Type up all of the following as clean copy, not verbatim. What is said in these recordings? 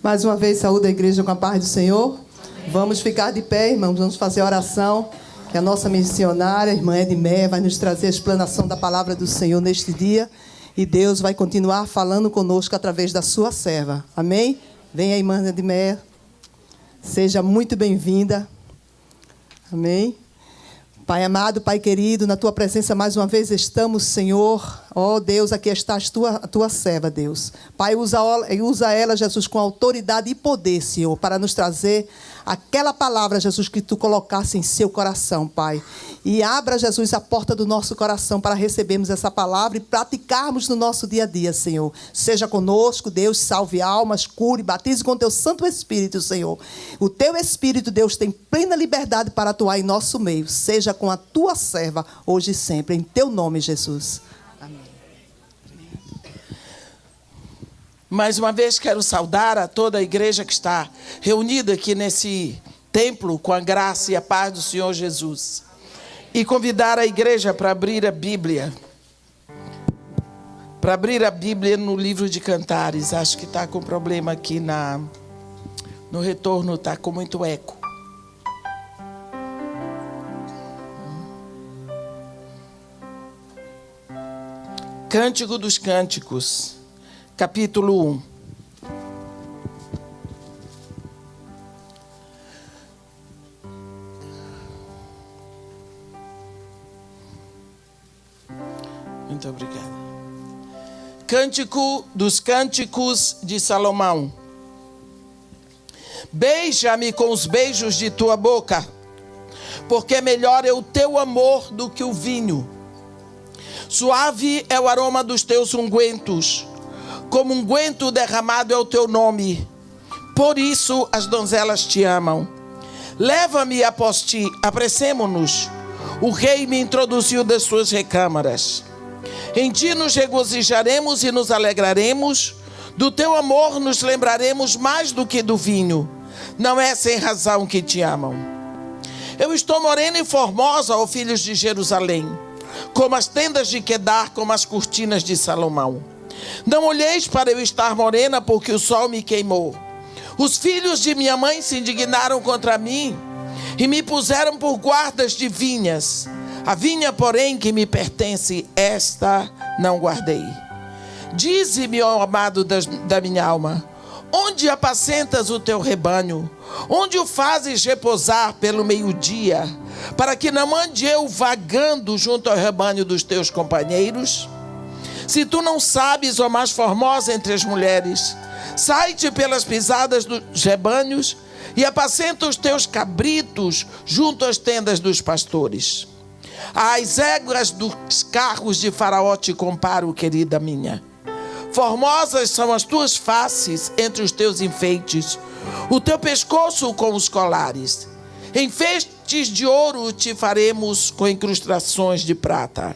Mais uma vez, saúde a igreja com a paz do Senhor. Vamos ficar de pé, irmãos, vamos fazer a oração. Que a nossa missionária, a irmã Edmeia, vai nos trazer a explanação da palavra do Senhor neste dia. E Deus vai continuar falando conosco através da sua serva. Amém? Venha, irmã Edmeia. Seja muito bem-vinda. Amém? Pai amado, Pai querido, na Tua presença mais uma vez estamos, Senhor. Ó Deus, aqui está a Tua serva, Deus. Pai, usa ela, Jesus, com autoridade e poder, Senhor, para nos trazer aquela palavra, Jesus, que Tu colocasse em seu coração, Pai. E abra, Jesus, a porta do nosso coração para recebermos essa palavra e praticarmos no nosso dia a dia, Senhor. Seja conosco, Deus, salve almas, cure, batize com Teu Santo Espírito, Senhor. O Teu Espírito, Deus, tem plena liberdade para atuar em nosso meio. Seja com a Tua serva, hoje e sempre, em Teu nome, Jesus. Amém. Mais uma vez quero saudar a toda a igreja que está reunida aqui nesse templo com a graça e a paz do Senhor Jesus. E convidar a igreja para abrir a Bíblia. Para abrir a Bíblia no livro de Cantares. Acho que está com problema aqui no retorno, está com muito eco. Cântico dos Cânticos, capítulo 1. Muito obrigada. Cântico dos Cânticos de Salomão. Beija-me com os beijos de tua boca, porque melhor é o teu amor do que o vinho. Suave é o aroma dos teus ungüentos, como unguento derramado é o teu nome. Por isso as donzelas te amam. Leva-me após ti, apressemo-nos. O rei me introduziu das suas recâmaras. Em ti nos regozijaremos e nos alegraremos. Do teu amor nos lembraremos mais do que do vinho. Não é sem razão que te amam. Eu estou morena e formosa, ó filhos de Jerusalém, como as tendas de Quedar, como as cortinas de Salomão. Não olheis para eu estar morena, porque o sol me queimou. Os filhos de minha mãe se indignaram contra mim e me puseram por guardas de vinhas. A vinha, porém, que me pertence, esta não guardei. Dize-me, ó amado da minha alma, onde apacentas o teu rebanho? Onde o fazes repousar pelo meio-dia, para que não ande eu vagando junto ao rebanho dos teus companheiros? Se tu não sabes, ó mais formosa entre as mulheres, sai-te pelas pisadas dos rebanhos e apacenta os teus cabritos junto às tendas dos pastores. As éguas dos carros de Faraó te comparo, querida minha. Formosas são as tuas faces entre os teus enfeites, o teu pescoço com os colares. Enfeites de ouro te faremos com incrustações de prata.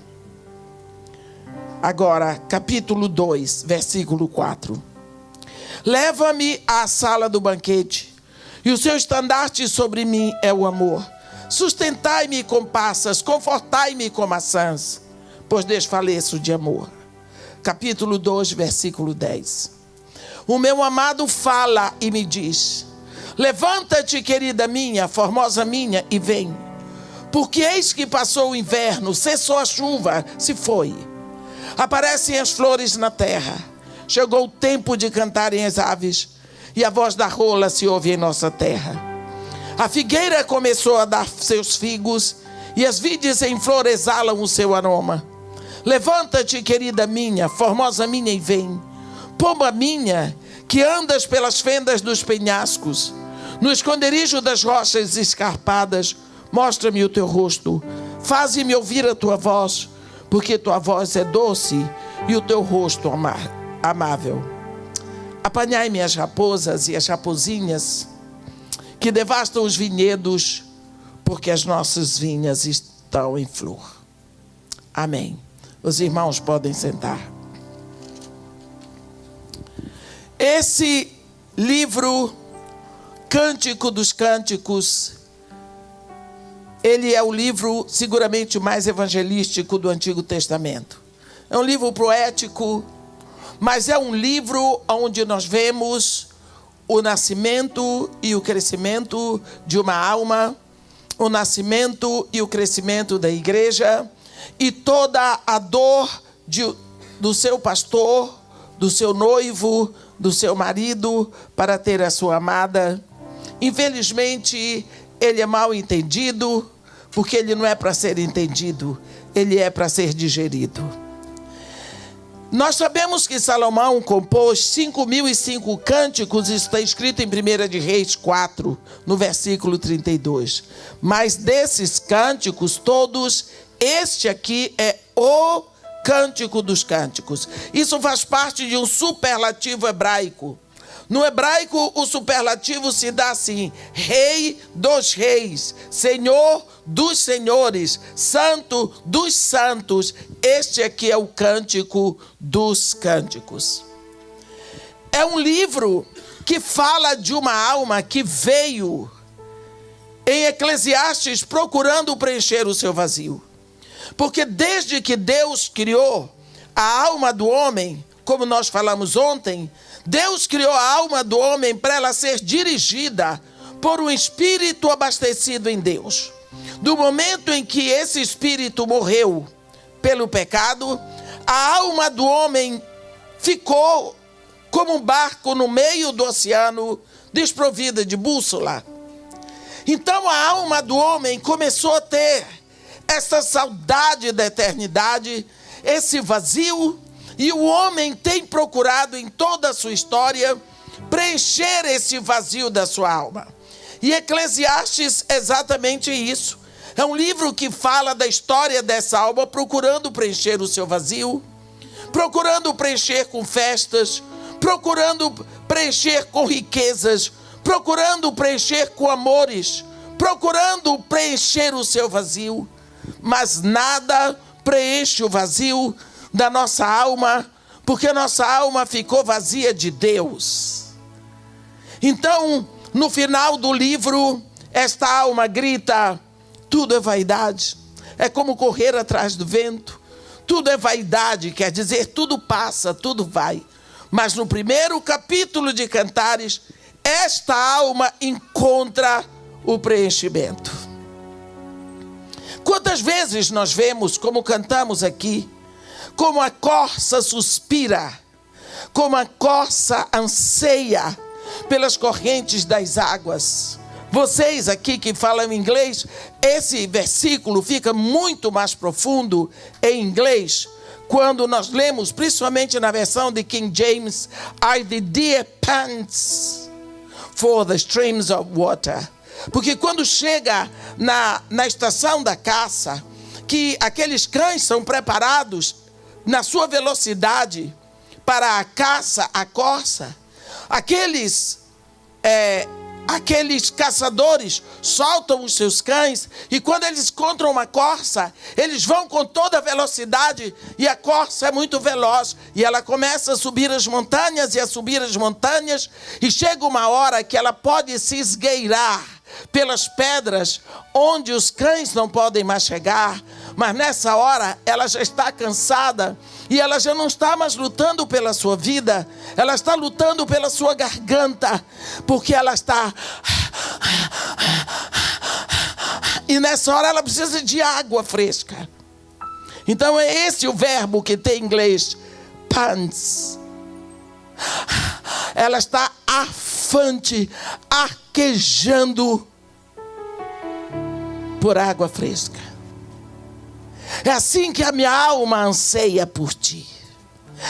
Agora, capítulo 2, versículo 4. Leva-me à sala do banquete, e o seu estandarte sobre mim é o amor. Sustentai-me com passas, confortai-me com maçãs, pois desfaleço de amor. Capítulo 2, versículo 10. O meu amado fala e me diz: levanta-te, querida minha, formosa minha, e vem. Porque eis que passou o inverno, cessou a chuva, se foi. Aparecem as flores na terra. Chegou o tempo de cantarem as aves, e a voz da rola se ouve em nossa terra. A figueira começou a dar seus figos, e as vides em flor exalam o seu aroma. Levanta-te, querida minha, formosa minha, e vem. Pomba minha, que andas pelas fendas dos penhascos, no esconderijo das rochas escarpadas, mostra-me o teu rosto. Faze-me ouvir a tua voz, porque tua voz é doce e o teu rosto amável. Apanhai-me as raposas e as raposinhas que devastam os vinhedos, porque as nossas vinhas estão em flor. Amém. Os irmãos podem sentar. Esse livro, Cântico dos Cânticos, ele é o livro seguramente mais evangelístico do Antigo Testamento. É um livro poético, mas é um livro onde nós vemos o nascimento e o crescimento de uma alma, o nascimento e o crescimento da igreja, e toda a dor do seu pastor, do seu noivo, do seu marido, para ter a sua amada. Infelizmente, ele é mal entendido, porque ele não é para ser entendido, ele é para ser digerido. Nós sabemos que Salomão compôs 5.005 cânticos, isso está escrito em 1 de Reis 4, no versículo 32. Mas desses cânticos todos, este aqui é o cântico dos cânticos. Isso faz parte de um superlativo hebraico. No hebraico, o superlativo se dá assim: Rei dos reis, Senhor dos senhores, Santo dos santos. Este aqui é o cântico dos cânticos. É um livro que fala de uma alma que veio em Eclesiastes procurando preencher o seu vazio. Porque desde que Deus criou a alma do homem, como nós falamos ontem, Deus criou a alma do homem para ela ser dirigida por um espírito abastecido em Deus. Do momento em que esse espírito morreu pelo pecado, a alma do homem ficou como um barco no meio do oceano, desprovida de bússola. Então a alma do homem começou a ter essa saudade da eternidade, esse vazio, e o homem tem procurado em toda a sua história preencher esse vazio da sua alma. E Eclesiastes é exatamente isso. É um livro que fala da história dessa alma procurando preencher o seu vazio, procurando preencher com festas, procurando preencher com riquezas, procurando preencher com amores, procurando preencher o seu vazio. Mas nada preenche o vazio da nossa alma, porque nossa alma ficou vazia de Deus. Então, no final do livro, esta alma grita: tudo é vaidade, é como correr atrás do vento. Tudo é vaidade, quer dizer, tudo passa, tudo vai. Mas no primeiro capítulo de Cantares, esta alma encontra o preenchimento. Quantas vezes nós vemos, como cantamos aqui, como a corça suspira, como a corça anseia pelas correntes das águas. Vocês aqui que falam inglês, esse versículo fica muito mais profundo em inglês, quando nós lemos, principalmente na versão de King James, I the deer pants for the streams of water. Porque quando chega na estação da caça, que aqueles cães são preparados na sua velocidade para a caça, a corça, aqueles caçadores soltam os seus cães, e quando eles encontram uma corça, eles vão com toda a velocidade, e a corça é muito veloz, e ela começa a subir as montanhas e a subir as montanhas, e chega uma hora que ela pode se esgueirar pelas pedras onde os cães não podem mais chegar. Mas nessa hora ela já está cansada e ela já não está mais lutando pela sua vida, ela está lutando pela sua garganta, porque ela está... E nessa hora ela precisa de água fresca. Então é esse o verbo que tem em inglês, pants. Ela está afante, arquejando por água fresca. É assim que a minha alma anseia por ti.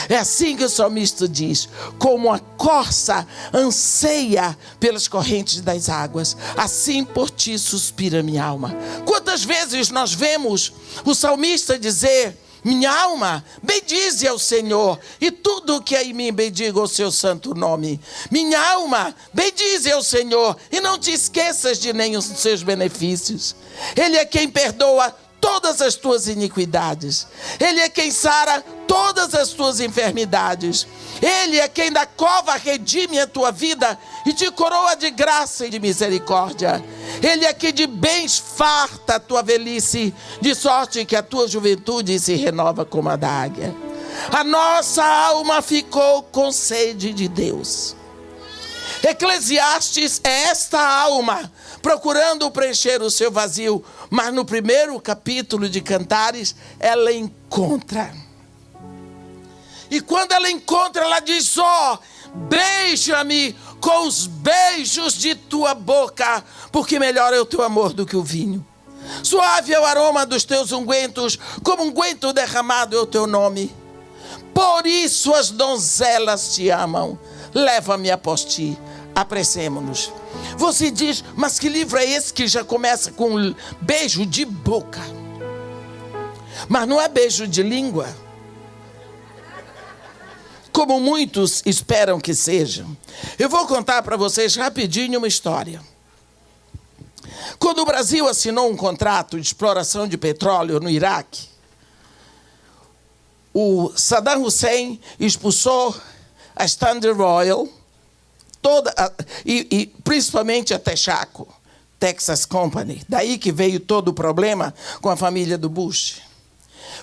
É assim que o salmista diz: como a corça anseia pelas correntes das águas, assim por ti suspira minha alma. Quantas vezes nós vemos o salmista dizer: minha alma, bendize ao Senhor, e tudo o que é em mim bendiga o seu santo nome. Minha alma, bendize ao Senhor, e não te esqueças de nenhum dos seus benefícios. Ele é quem perdoa todas as tuas iniquidades. Ele é quem sara todas as tuas enfermidades. Ele é quem da cova redime a tua vida e te coroa de graça e de misericórdia. Ele é quem de bens farta a tua velhice, de sorte que a tua juventude se renova como a da águia. A nossa alma ficou com sede de Deus. Eclesiastes é esta alma procurando preencher o seu vazio, mas no primeiro capítulo de Cantares ela encontra. E quando ela encontra, ela diz: ó, beija-me com os beijos de tua boca, porque melhor é o teu amor do que o vinho. Suave é o aroma dos teus ungüentos, como unguento derramado é o teu nome. Por isso as donzelas te amam. Leva-me após ti, apressemo-nos. Você diz: mas que livro é esse que já começa com beijo de boca? Mas não é beijo de língua, como muitos esperam que seja. Eu vou contar para vocês rapidinho uma história. Quando o Brasil assinou um contrato de exploração de petróleo no Iraque, o Saddam Hussein expulsou a Standard Oil, e principalmente a Texaco, Texas Company. Daí que veio todo o problema com a família do Bush.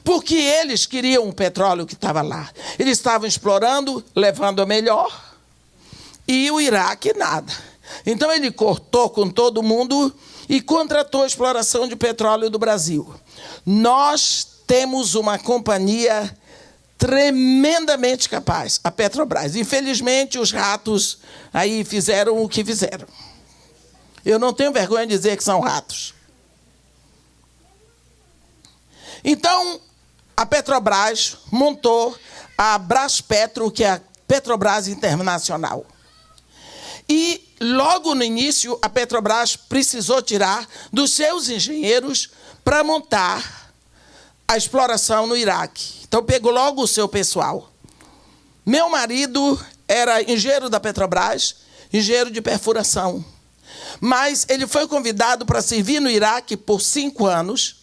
Porque eles queriam o petróleo que estava lá. Eles estavam explorando, levando a melhor, e o Iraque nada. Então ele cortou com todo mundo e contratou a exploração de petróleo do Brasil. Nós temos uma companhia tremendamente capaz, a Petrobras. Infelizmente, os ratos aí fizeram o que fizeram. Eu não tenho vergonha de dizer que são ratos. Então, a Petrobras montou a Braspetro, que é a Petrobras Internacional. E, logo no início, a Petrobras precisou tirar dos seus engenheiros para montar a exploração no Iraque. Então, pegou logo o seu pessoal. Meu marido era engenheiro da Petrobras, engenheiro de perfuração. Mas ele foi convidado para servir no Iraque por 5 anos,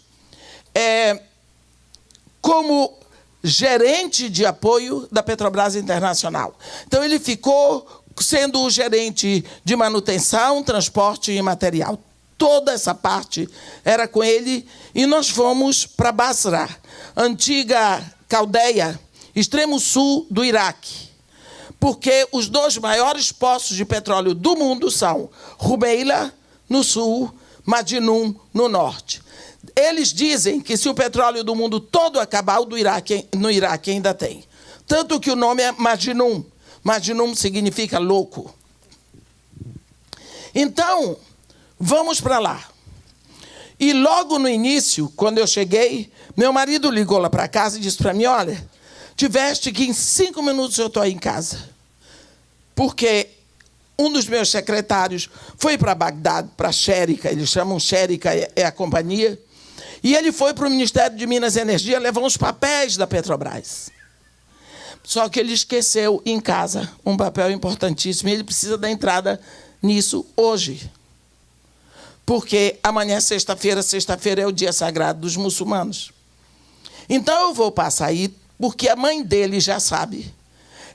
como gerente de apoio da Petrobras Internacional. Então, ele ficou sendo o gerente de manutenção, transporte e material. Toda essa parte era com ele, e nós fomos para Basra, antiga Caldeia, extremo sul do Iraque, porque os 2 maiores poços de petróleo do mundo são Rumeila, no sul, Madinum, no norte. Eles dizem que se o petróleo do mundo todo acabar, o do Iraque, no Iraque ainda tem. Tanto que o nome é Madinum. Madinum significa louco. Então, vamos para lá. E logo no início, quando eu cheguei, meu marido ligou lá para casa e disse para mim: olha, tiveste que em 5 minutos eu estou aí em casa. Porque um dos meus secretários foi para Bagdá, para a Xérica, eles chamam Xérica, é a companhia, e ele foi para o Ministério de Minas e Energia levar uns papéis da Petrobras. Só que ele esqueceu em casa um papel importantíssimo, e ele precisa da entrada nisso hoje. Porque amanhã é sexta-feira é o dia sagrado dos muçulmanos. Então eu vou passar aí, porque a mãe dele já sabe.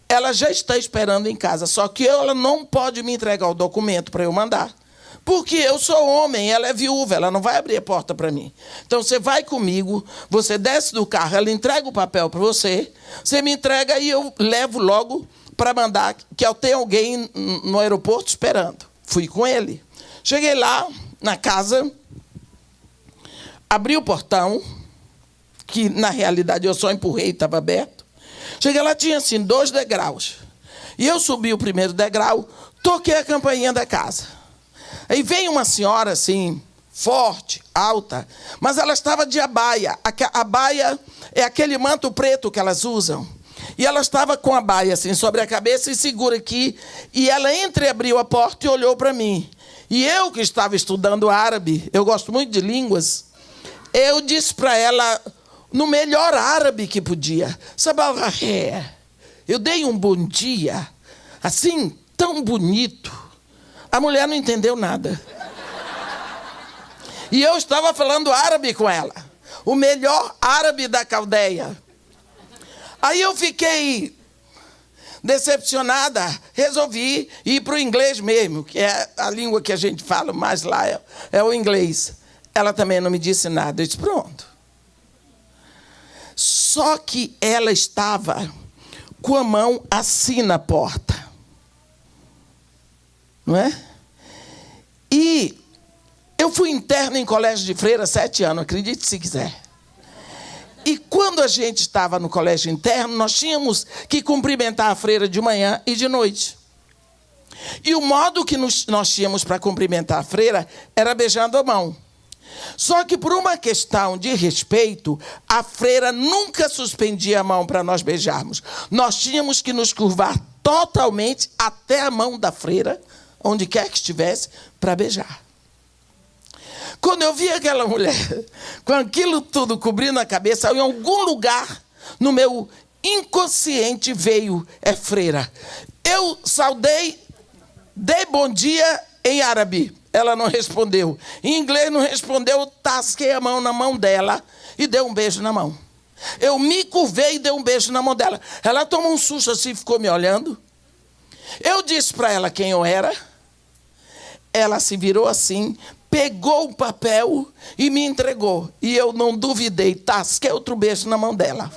Ela já está esperando em casa, só que ela não pode me entregar o documento para eu mandar. Porque eu sou homem, ela é viúva, ela não vai abrir a porta para mim. Então você vai comigo, você desce do carro, ela entrega o papel para você, você me entrega e eu levo logo para mandar, que eu tenho alguém no aeroporto esperando. Fui com ele. Cheguei lá na casa, abri o portão, que na realidade eu só empurrei, estava aberto. Cheguei lá, tinha assim 2 degraus. E eu subi o primeiro degrau, toquei a campainha da casa. Aí vem uma senhora assim, forte, alta, mas ela estava de abaia. A abaia é aquele manto preto que elas usam. E ela estava com a baia assim sobre a cabeça e segura aqui. E ela entreabriu a porta e olhou para mim. E eu, que estava estudando árabe, eu gosto muito de línguas, eu disse para ela, no melhor árabe que podia: Sabalahé. Eu dei um bom dia, assim, tão bonito. A mulher não entendeu nada. E eu estava falando árabe com ela, o melhor árabe da Caldeia. Aí eu fiquei decepcionada, resolvi ir para o inglês mesmo, que é a língua que a gente fala mais lá, é o inglês. Ela também não me disse nada. Eu disse: pronto. Só que ela estava com a mão assim na porta. não é? E eu fui interno em colégio de freira 7 anos, acredite se quiser. E quando a gente estava no colégio interno, nós tínhamos que cumprimentar a freira de manhã e de noite. E o modo que nós tínhamos para cumprimentar a freira era beijando a mão. Só que por uma questão de respeito, a freira nunca suspendia a mão para nós beijarmos. Nós tínhamos que nos curvar totalmente até a mão da freira, onde quer que estivesse, para beijar. Quando eu vi aquela mulher com aquilo tudo cobrindo a cabeça, em algum lugar no meu inconsciente veio, freira. Eu saudei, dei bom dia em árabe. Ela não respondeu. Em inglês não respondeu, eu tasquei a mão na mão dela e dei um beijo na mão. Eu me curvei e dei um beijo na mão dela. Ela tomou um susto assim, ficou me olhando. Eu disse para ela quem eu era. Ela se virou assim, pegou o papel e me entregou. E eu não duvidei, tasquei outro beijo na mão dela.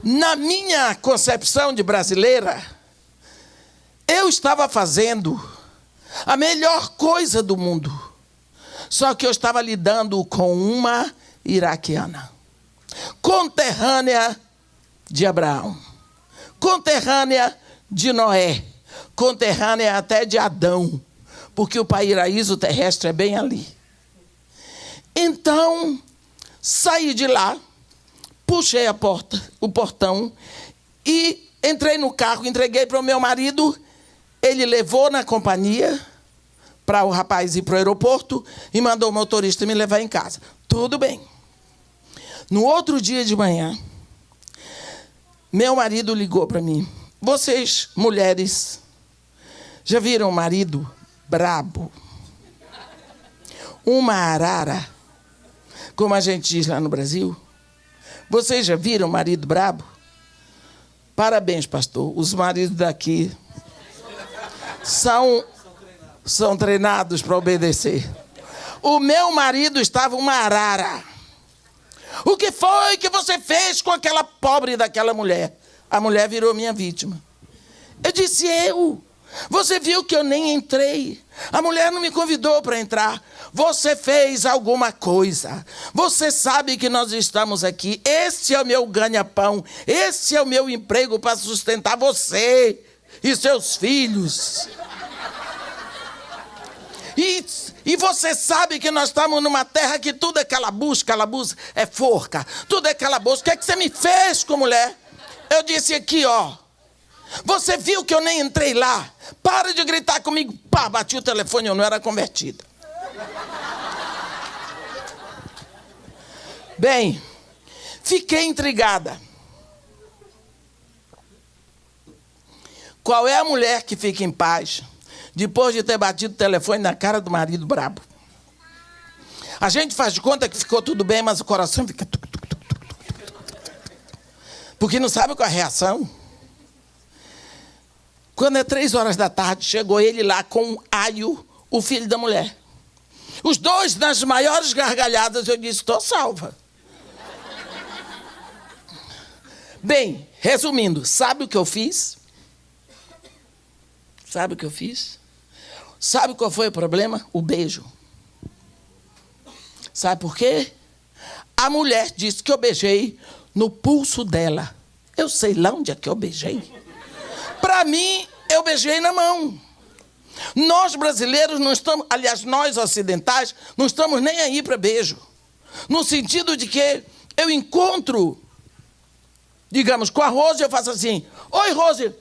Na minha concepção de brasileira, eu estava fazendo a melhor coisa do mundo. Só que eu estava lidando com uma iraquiana, conterrânea de Abraão, conterrânea de Noé, conterrânea até de Adão, porque o paraíso terrestre é bem ali. Então, saí de lá, puxei a porta, o portão, e entrei no carro, entreguei para o meu marido. Ele levou na companhia para o rapaz ir para o aeroporto e mandou o motorista me levar em casa. Tudo bem. No outro dia de manhã, meu marido ligou para mim. Vocês, mulheres, já viram um marido brabo? Uma arara, como a gente diz lá no Brasil? Vocês já viram um marido brabo? Parabéns, pastor. Os maridos daqui são treinados para obedecer. O meu marido estava uma arara. O que foi que você fez com aquela pobre daquela mulher? A mulher virou minha vítima. Eu disse, você viu que eu nem entrei. A mulher não me convidou para entrar. Você fez alguma coisa. Você sabe que nós estamos aqui. Esse é o meu ganha-pão. Esse é o meu emprego para sustentar você e seus filhos. E você sabe que nós estamos numa terra que tudo é calabouço é forca. Tudo é calabouço. O que é que você me fez com mulher? Eu disse aqui, você viu que eu nem entrei lá? Para de gritar comigo. Pá, bati o telefone, eu não era convertida. Bem, fiquei intrigada. Qual é a mulher que fica em paz depois de ter batido o telefone na cara do marido brabo? A gente faz de conta que ficou tudo bem, mas o coração fica... Porque não sabe qual é a reação. Quando é 3 horas da tarde, chegou ele lá com Aio, o filho da mulher. Os dois nas maiores gargalhadas, eu disse, estou salva. Bem, resumindo, sabe o que eu fiz? Sabe o que eu fiz? Sabe qual foi o problema? O beijo. Sabe por quê? A mulher disse que eu beijei no pulso dela. Eu sei lá onde é que eu beijei. Para mim, eu beijei na mão. Nós brasileiros não estamos, aliás, nós ocidentais, não estamos nem aí para beijo. No sentido de que eu encontro, digamos, com a Rose, eu faço assim, oi, Rose.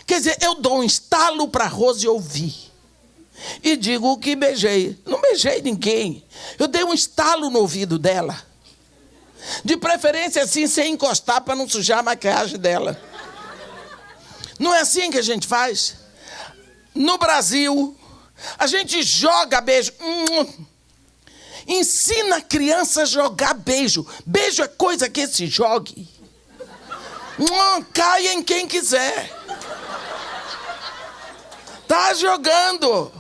Quer dizer, eu dou um estalo para a Rose ouvir. E digo que beijei. Não beijei ninguém. Eu dei um estalo no ouvido dela. De preferência assim, sem encostar, para não sujar a maquiagem dela. Não é assim que a gente faz? No Brasil, a gente joga beijo. Ensina a criança a jogar beijo. Beijo é coisa que se jogue. Caia em quem quiser. Tá jogando.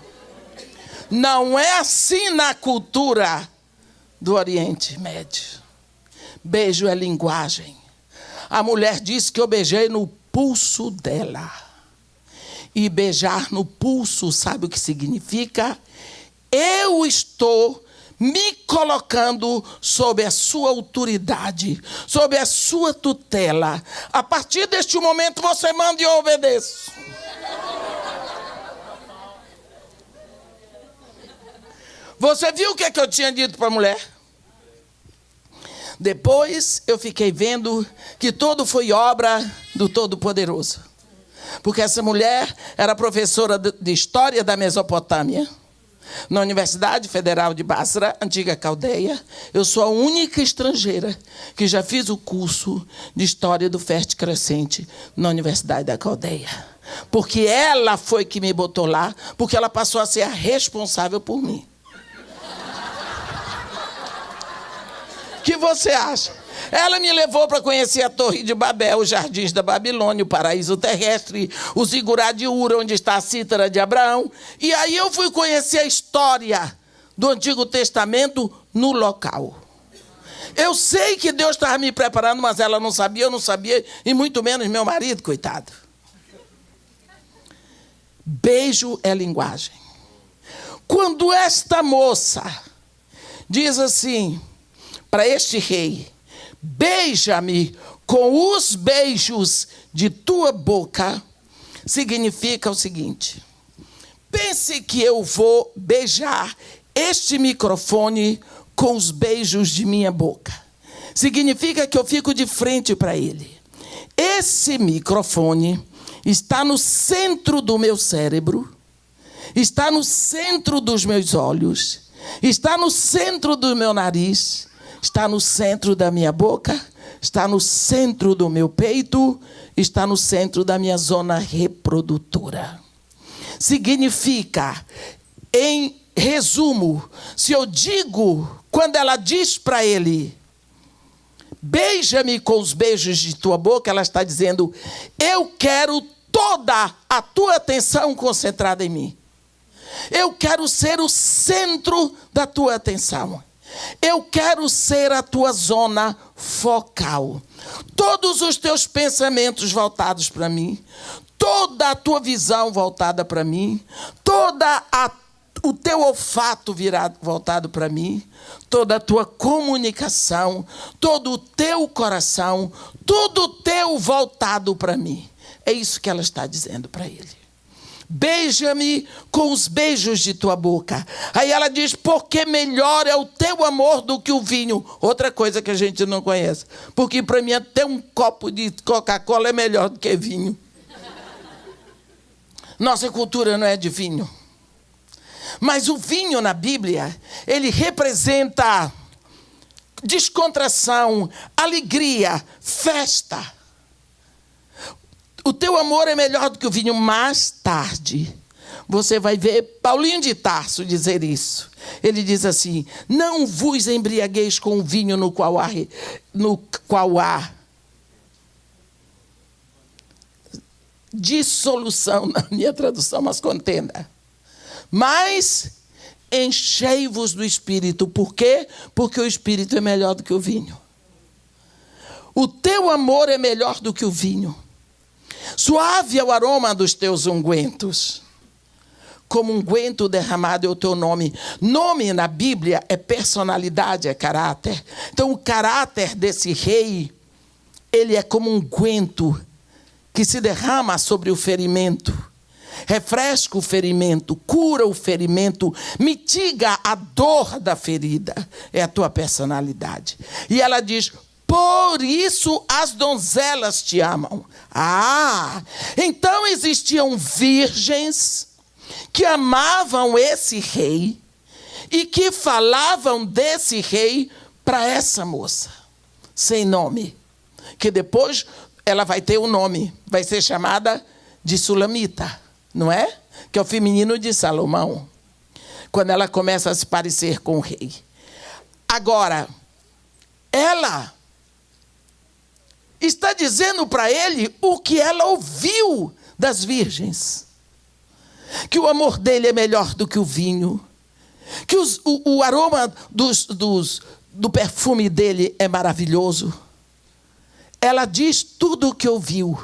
Não é assim na cultura do Oriente Médio. Beijo é linguagem. A mulher disse que eu beijei no pulso dela. e beijar no pulso, sabe o que significa? Eu estou me colocando sob a sua autoridade, sob a sua tutela. A partir deste momento você manda e eu obedeço. Você viu o que eu tinha dito para a mulher? Depois eu fiquei vendo que tudo foi obra do Todo-Poderoso. Porque essa mulher era professora de História da Mesopotâmia, na Universidade Federal de Basra, antiga Caldeia. Eu sou a única estrangeira que já fiz o curso de História do Fértil Crescente na Universidade da Caldeia. Porque ela foi que me botou lá, porque ela passou a ser a responsável por mim. O que você acha? Ela me levou para conhecer a Torre de Babel, os jardins da Babilônia, o paraíso terrestre, o zigurá de Ura, onde está a cítara de Abraão. E aí eu fui conhecer a história do Antigo Testamento no local. Eu sei que Deus estava me preparando, mas ela não sabia, eu não sabia, e muito menos meu marido, coitado. Beijo é linguagem. Quando esta moça diz assim para este rei: beija-me com os beijos de tua boca, significa o seguinte: pense que eu vou beijar este microfone com os beijos de minha boca. Significa que eu fico de frente para ele. Esse microfone está no centro do meu cérebro, está no centro dos meus olhos, está no centro do meu nariz, está no centro da minha boca, está no centro do meu peito, está no centro da minha zona reprodutora. Significa, em resumo, se eu digo, quando ela diz para ele: beija-me com os beijos de tua boca, ela está dizendo: eu quero toda a tua atenção concentrada em mim. Eu quero ser o centro da tua atenção. Eu quero ser a tua zona focal. Todos os teus pensamentos voltados para mim, toda a tua visão voltada para mim, o teu olfato voltado para mim, toda a tua comunicação, todo o teu coração, tudo teu voltado para mim. É isso que ela está dizendo para ele. Beija-me com os beijos de tua boca. Aí ela diz: porque melhor é o teu amor do que o vinho. Outra coisa que a gente não conhece. Porque para mim até um copo de Coca-Cola é melhor do que vinho. Nossa cultura não é de vinho. Mas o vinho na Bíblia, ele representa descontração, alegria, festa. O teu amor é melhor do que o vinho. Mais tarde, você vai ver Paulinho de Tarso dizer isso. Ele diz assim: não vos embriagueis com o vinho no qual há dissolução, na minha tradução, mas contenda. Mas enchei-vos do Espírito. Por quê? Porque o Espírito é melhor do que o vinho. O teu amor é melhor do que o vinho. Suave é o aroma dos teus ungüentos. Como unguento derramado é o teu nome. Nome na Bíblia é personalidade, é caráter. Então o caráter desse rei, ele é como um unguento que se derrama sobre o ferimento. Refresca o ferimento, cura o ferimento, mitiga a dor da ferida. É a tua personalidade. E ela diz: por isso as donzelas te amam. Então existiam virgens que amavam esse rei e que falavam desse rei para essa moça, sem nome. Que depois ela vai ter um nome, vai ser chamada de Sulamita, não é? Que é o feminino de Salomão, quando ela começa a se parecer com o rei. Agora, ela está dizendo para ele o que ela ouviu das virgens. Que o amor dele é melhor do que o vinho. Que o aroma do perfume dele é maravilhoso. Ela diz tudo o que ouviu.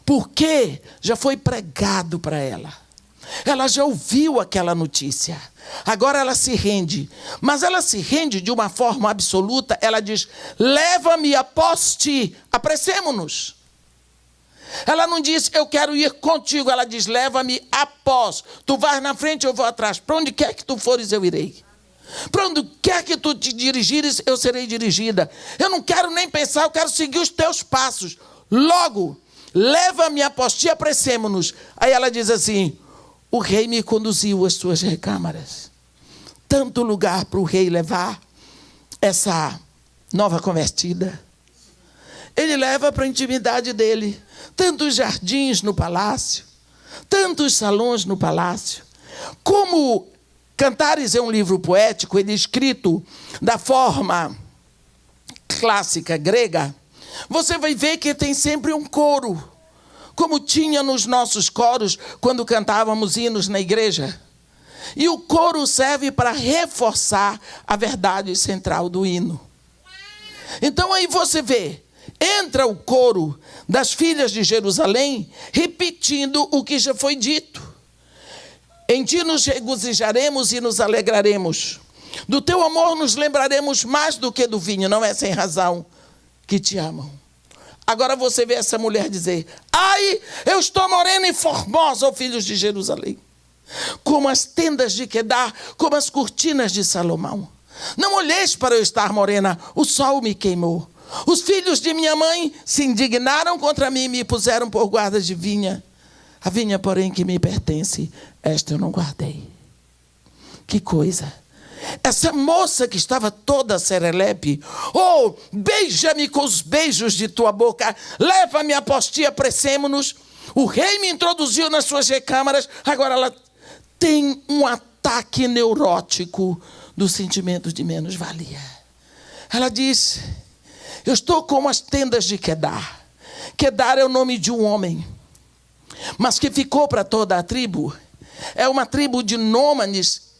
Porque já foi pregado para ela. Ela já ouviu aquela notícia. Agora ela se rende. Mas ela se rende de uma forma absoluta. Ela diz: leva-me após ti. Apressemo-nos. Ela não diz: eu quero ir contigo. Ela diz: leva-me após. Tu vais na frente, eu vou atrás. Para onde quer que tu fores, eu irei. Para onde quer que tu te dirigires, eu serei dirigida. Eu não quero nem pensar, eu quero seguir os teus passos. Logo, leva-me após ti, apressemo-nos. Aí ela diz assim: o rei me conduziu às suas recâmaras. Tanto lugar para o rei levar essa nova convertida. Ele leva para a intimidade dele. Tantos jardins no palácio. Tantos salões no palácio. Como Cantares é um livro poético, ele é escrito da forma clássica grega, você vai ver que tem sempre um coro, como tinha nos nossos coros quando cantávamos hinos na igreja. E o coro serve para reforçar a verdade central do hino. Então aí você vê, entra o coro das filhas de Jerusalém repetindo o que já foi dito. Em ti nos regozijaremos e nos alegraremos. Do teu amor nos lembraremos mais do que do vinho. Não é sem razão que te amam. Agora você vê essa mulher dizer: ai, eu estou morena e formosa, ó filhos de Jerusalém, como as tendas de Quedar, como as cortinas de Salomão. Não olheis para eu estar morena, o sol me queimou. Os filhos de minha mãe se indignaram contra mim e me puseram por guardas de vinha. A vinha, porém, que me pertence, esta eu não guardei. Que coisa! Essa moça que estava toda serelepe: oh, beija-me com os beijos de tua boca, leva-me após ti, apressemo-nos. O rei me introduziu nas suas recâmaras. Agora ela tem um ataque neurótico do sentimento de menos-valia. Ela diz: eu estou como as tendas de Quedar. Quedar é o nome de um homem, mas que ficou para toda a tribo. É uma tribo de nômades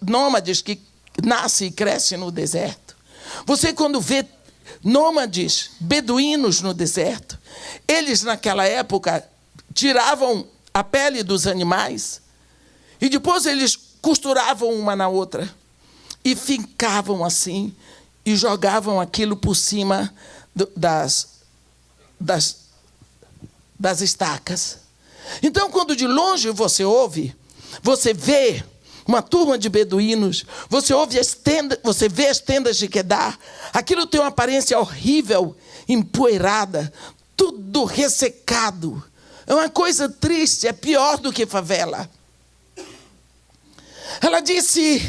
que nasce e cresce no deserto. Você, quando vê nômades, beduínos no deserto, eles naquela época tiravam a pele dos animais e depois eles costuravam uma na outra e fincavam assim e jogavam aquilo por cima das estacas. Então, quando de longe você ouve, você vê uma turma de beduínos, você vê as tendas de Quedar, aquilo tem uma aparência horrível, empoeirada, tudo ressecado. É uma coisa triste, é pior do que favela. Ela disse: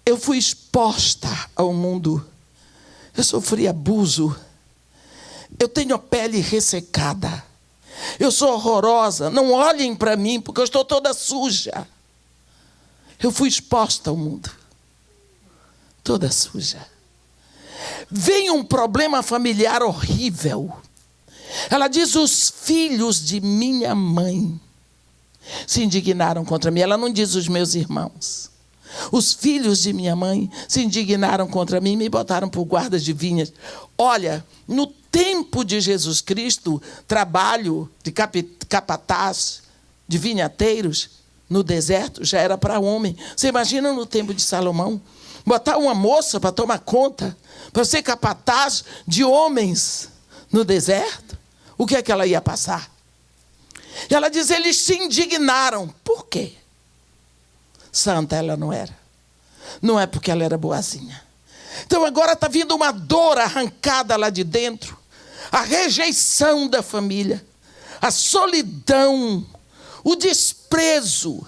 eu fui exposta ao mundo, eu sofri abuso, eu tenho a pele ressecada, eu sou horrorosa, não olhem para mim porque eu estou toda suja. Eu fui exposta ao mundo, toda suja. Vem um problema familiar horrível. Ela diz: os filhos de minha mãe se indignaram contra mim. Ela não diz os meus irmãos. Os filhos de minha mãe se indignaram contra mim e me botaram por guardas de vinhas. Olha, no tempo de Jesus Cristo, trabalho de capataz, de vinhateiros, no deserto já era para homem. Você imagina no tempo de Salomão? Botar uma moça para tomar conta, para ser capataz de homens no deserto? O que é que ela ia passar? E ela diz: eles se indignaram. Por quê? Santa ela não era. Não é porque ela era boazinha. Então agora está vindo uma dor arrancada lá de dentro. A rejeição da família, a solidão, o desprezo,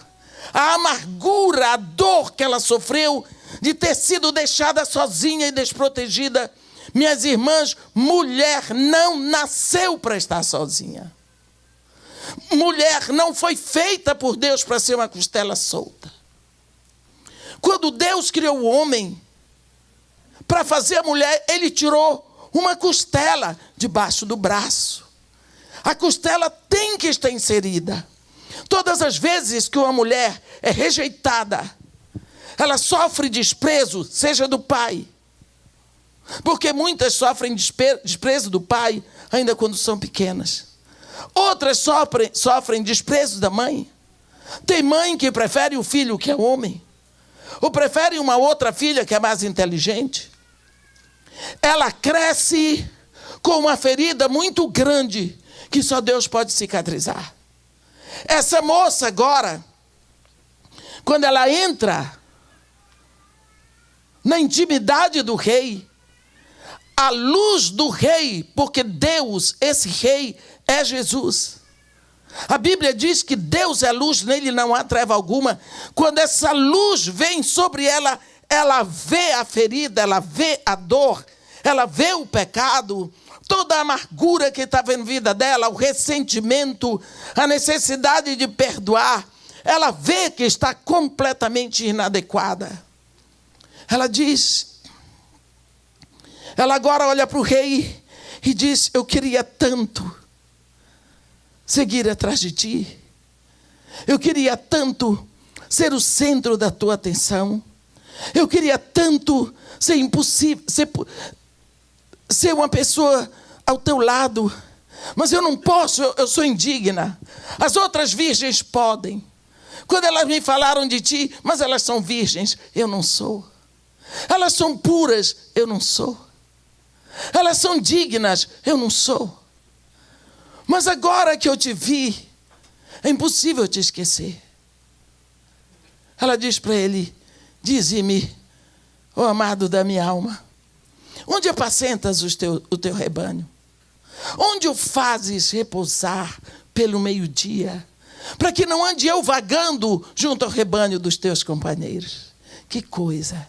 a amargura, a dor que ela sofreu de ter sido deixada sozinha e desprotegida. Minhas irmãs, mulher não nasceu para estar sozinha. Mulher não foi feita por Deus para ser uma costela solta. Quando Deus criou o homem para fazer a mulher, ele tirou uma costela debaixo do braço. A costela tem que estar inserida. Todas as vezes que uma mulher é rejeitada, ela sofre desprezo, seja do pai. Porque muitas sofrem desprezo do pai ainda quando são pequenas. Outras sofrem desprezo da mãe. Tem mãe que prefere o filho que é homem, ou prefere uma outra filha que é mais inteligente. Ela cresce com uma ferida muito grande que só Deus pode cicatrizar. Essa moça agora, quando ela entra na intimidade do rei, a luz do rei, porque Deus, esse rei, é Jesus. A Bíblia diz que Deus é luz, nele não há treva alguma. Quando essa luz vem sobre ela, ela vê a ferida, ela vê a dor, ela vê o pecado, toda a amargura que estava em vida dela, o ressentimento, a necessidade de perdoar. Ela vê que está completamente inadequada. Ela agora olha para o rei e diz: eu queria tanto seguir atrás de ti. Eu queria tanto ser o centro da tua atenção. Eu queria tanto ser uma pessoa ao teu lado. Mas eu não posso, eu sou indigna. As outras virgens podem. Quando elas me falaram de ti, mas elas são virgens, eu não sou. Elas são puras, eu não sou. Elas são dignas, eu não sou. Mas agora que eu te vi, é impossível te esquecer. Ela diz para ele: dize-me, ó amado da minha alma, onde apacentas o teu rebanho? Onde o fazes repousar pelo meio-dia? Para que não ande eu vagando junto ao rebanho dos teus companheiros. Que coisa!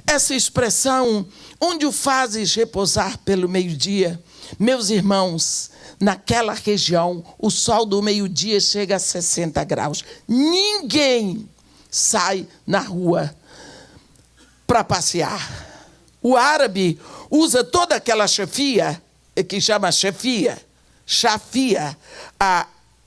Essa expressão, onde o fazes repousar pelo meio-dia, meus irmãos, naquela região, o sol do meio-dia chega a 60 graus. Ninguém sai na rua para passear. O árabe usa toda aquela chafia, que chama chafia,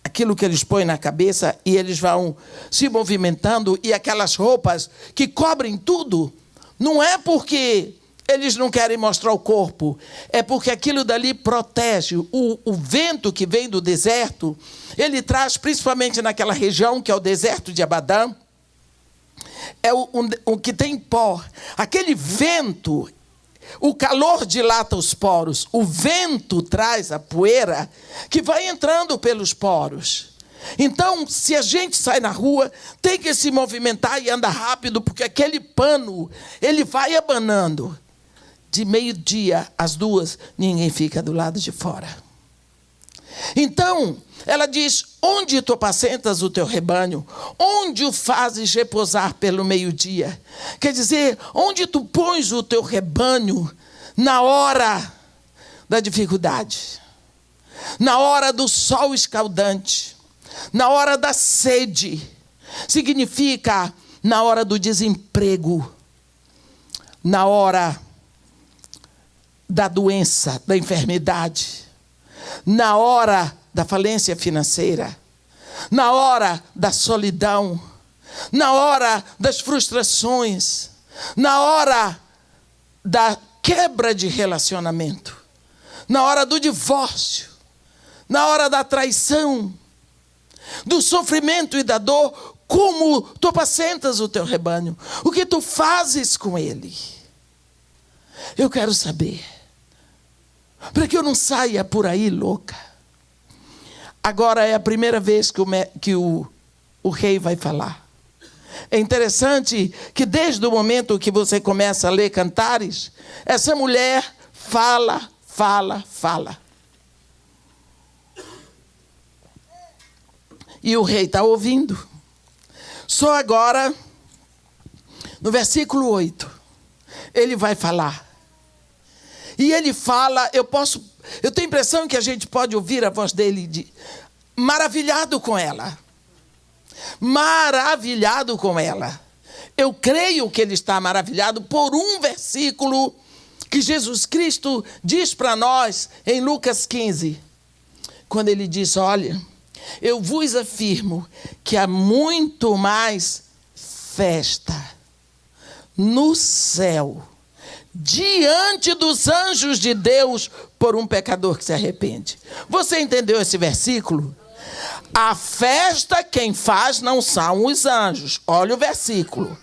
aquilo que eles põem na cabeça e eles vão se movimentando, e aquelas roupas que cobrem tudo. Não é porque eles não querem mostrar o corpo, é porque aquilo dali protege. O vento que vem do deserto, ele traz, principalmente naquela região que é o deserto de Abadã, é o que tem pó. Aquele vento, o calor dilata os poros, o vento traz a poeira que vai entrando pelos poros. Então, se a gente sai na rua, tem que se movimentar e andar rápido, porque aquele pano, ele vai abanando. De meio-dia às 2, ninguém fica do lado de fora. Então, ela diz: onde tu apacentas o teu rebanho? Onde o fazes repousar pelo meio-dia? Quer dizer, onde tu pões o teu rebanho na hora da dificuldade, na hora do sol escaldante, na hora da sede. Significa na hora do desemprego, na hora da doença, da enfermidade, na hora da falência financeira, na hora da solidão, na hora das frustrações, na hora da quebra de relacionamento, na hora do divórcio, na hora da traição, do sofrimento e da dor. Como tu apacentas o teu rebanho? O que tu fazes com ele? Eu quero saber, para que eu não saia por aí louca. Agora é a primeira vez que o rei vai falar. É interessante que desde o momento que você começa a ler Cantares, essa mulher fala. E o rei está ouvindo. Só agora, no versículo 8, ele vai falar. E ele fala, eu tenho a impressão que a gente pode ouvir a voz dele maravilhado com ela. Maravilhado com ela. Eu creio que ele está maravilhado por um versículo que Jesus Cristo diz para nós em Lucas 15. Quando ele diz: olha, eu vos afirmo que há muito mais festa no céu diante dos anjos de Deus por um pecador que se arrepende. Você entendeu esse versículo? A festa quem faz não são os anjos. Olha o versículo.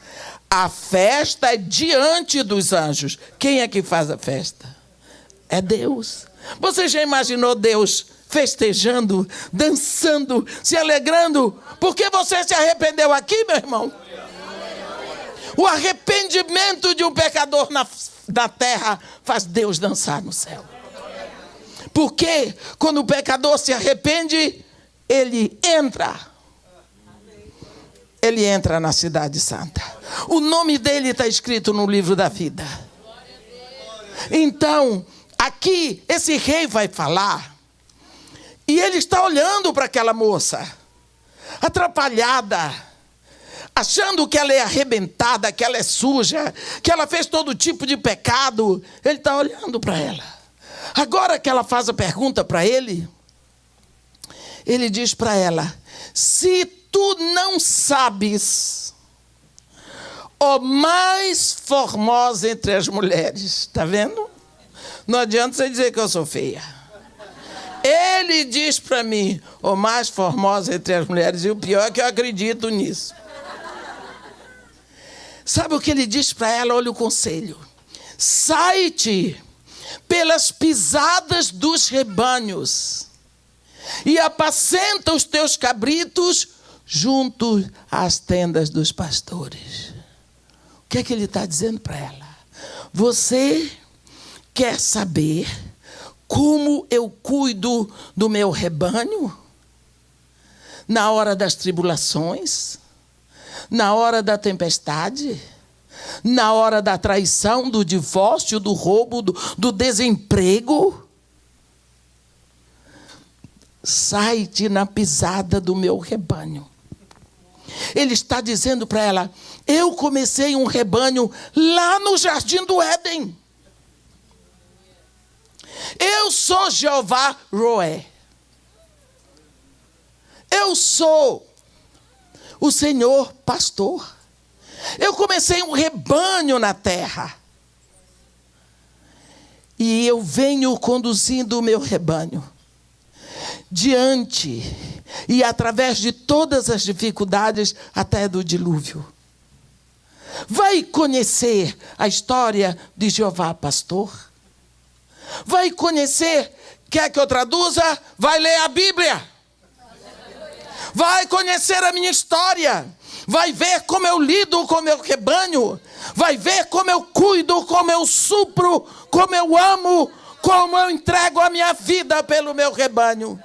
A festa é diante dos anjos. Quem é que faz a festa? É Deus. Você já imaginou Deus festejando, dançando, se alegrando? Porque você se arrependeu aqui, meu irmão? O arrependimento de um pecador na terra faz Deus dançar no céu. Porque quando o pecador se arrepende, ele entra na cidade santa. O nome dele está escrito no livro da vida. Então, aqui, esse rei vai falar, e ele está olhando para aquela moça, atrapalhada, achando que ela é arrebentada, que ela é suja, que ela fez todo tipo de pecado. Ele está olhando para ela. Agora que ela faz a pergunta para ele, ele diz para ela: se tu não sabes, ó mais formosa entre as mulheres. Está vendo? Não adianta você dizer que eu sou feia. Ele diz para mim, ó mais formosa entre as mulheres, e o pior é que eu acredito nisso. Sabe o que ele diz para ela? Olha o conselho. Sai-te pelas pisadas dos rebanhos e apacenta os teus cabritos junto às tendas dos pastores. O que é que ele está dizendo para ela? Você quer saber como eu cuido do meu rebanho? Na hora das tribulações? Na hora da tempestade? Na hora da traição, do divórcio, do roubo, do desemprego? Sai-te na pisada do meu rebanho. Ele está dizendo para ela: eu comecei um rebanho lá no Jardim do Éden. Eu sou Jeová Roé. Eu sou o Senhor pastor. Eu comecei um rebanho na terra. E eu venho conduzindo o meu rebanho diante e através de todas as dificuldades até do dilúvio. Vai conhecer a história de Jeová pastor? Vai conhecer, quer que eu traduza? Vai ler a Bíblia. Vai conhecer a minha história. Vai ver como eu lido com o meu rebanho. Vai ver como eu cuido, como eu supro, como eu amo, como eu entrego a minha vida pelo meu rebanho.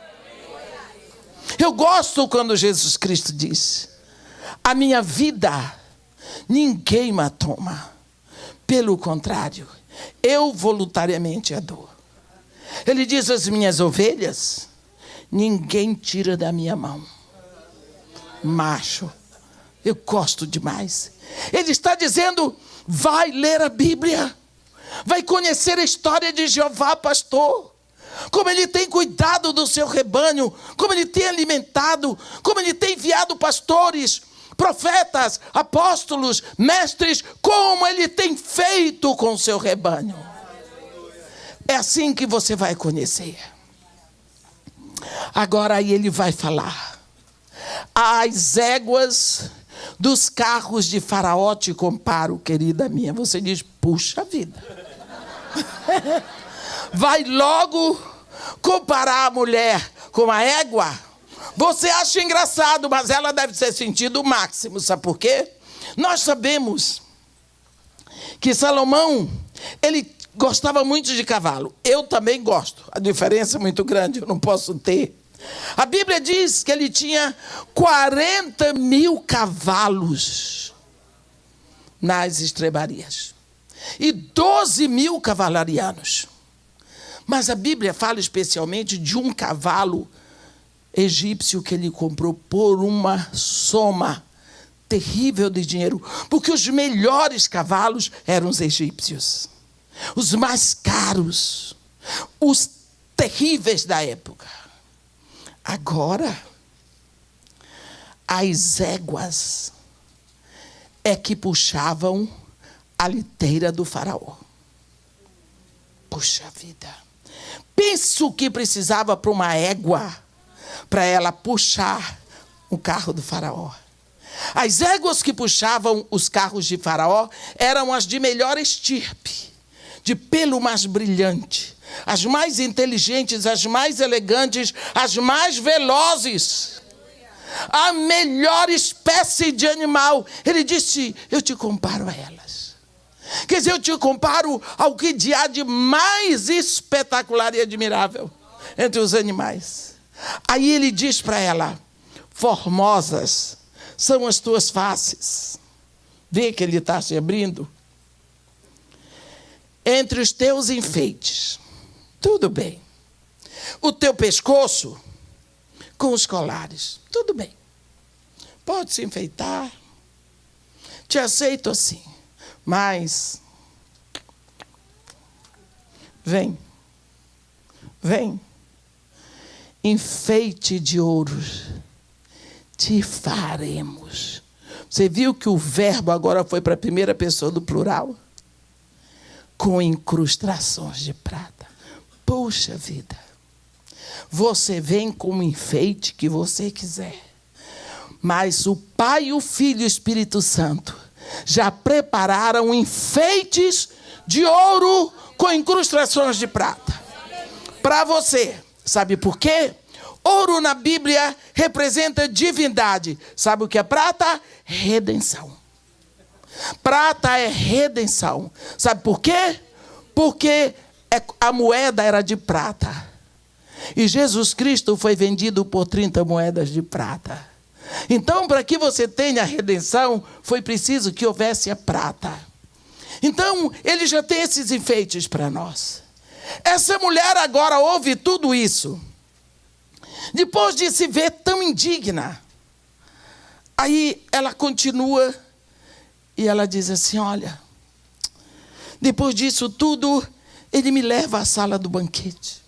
Eu gosto quando Jesus Cristo diz: a minha vida ninguém me toma. Pelo contrário, eu voluntariamente a dou. Ele diz: as minhas ovelhas ninguém tira da minha mão. Macho, eu gosto demais. Ele está dizendo: vai ler a Bíblia, vai conhecer a história de Jeová pastor, como ele tem cuidado do seu rebanho, como ele tem alimentado, como ele tem enviado pastores, profetas, apóstolos, mestres, como ele tem feito com o seu rebanho. É assim que você vai conhecer. Agora aí ele vai falar: as éguas dos carros de Faraó te comparo, querida minha. Você diz: puxa vida. Vai logo comparar a mulher com a égua? Você acha engraçado, mas ela deve ter sentido o máximo. Sabe por quê? Nós sabemos que Salomão, ele gostava muito de cavalo. Eu também gosto. A diferença é muito grande, eu não posso ter. A Bíblia diz que ele tinha 40 mil cavalos nas estrebarias e 12 mil cavalarianos. Mas a Bíblia fala especialmente de um cavalo egípcio que ele comprou por uma soma terrível de dinheiro, porque os melhores cavalos eram os egípcios, os mais caros, os terríveis da época. Agora, as éguas é que puxavam a liteira do faraó. Puxa vida. Penso que precisava para uma égua, para ela puxar o carro do faraó. As éguas que puxavam os carros de faraó eram as de melhor estirpe, de pelo mais brilhante, as mais inteligentes, as mais elegantes, as mais velozes. A melhor espécie de animal. Ele disse, eu te comparo a elas. Quer dizer, eu te comparo ao que há de mais espetacular e admirável entre os animais. Aí ele diz para ela, formosas são as tuas faces. Vê que ele está se abrindo. Entre os teus enfeites, tudo bem. O teu pescoço com os colares, tudo bem. Pode se enfeitar. Te aceito assim. Mas, vem. Enfeite de ouros te faremos. Você viu que o verbo agora foi para a primeira pessoa do plural? Com incrustações de prata. Puxa vida. Você vem com o enfeite que você quiser. Mas o Pai, o Filho e o Espírito Santo já prepararam enfeites de ouro com incrustações de prata. Para você. Sabe por quê? Ouro na Bíblia representa divindade. Sabe o que é prata? Redenção. Prata é redenção. Sabe por quê? Porque a moeda era de prata. E Jesus Cristo foi vendido por 30 moedas de prata. Então, para que você tenha a redenção, foi preciso que houvesse a prata. Então, ele já tem esses enfeites para nós. Essa mulher agora ouve tudo isso. Depois de se ver tão indigna, aí ela continua e ela diz assim, olha, depois disso tudo, ele me leva à sala do banquete.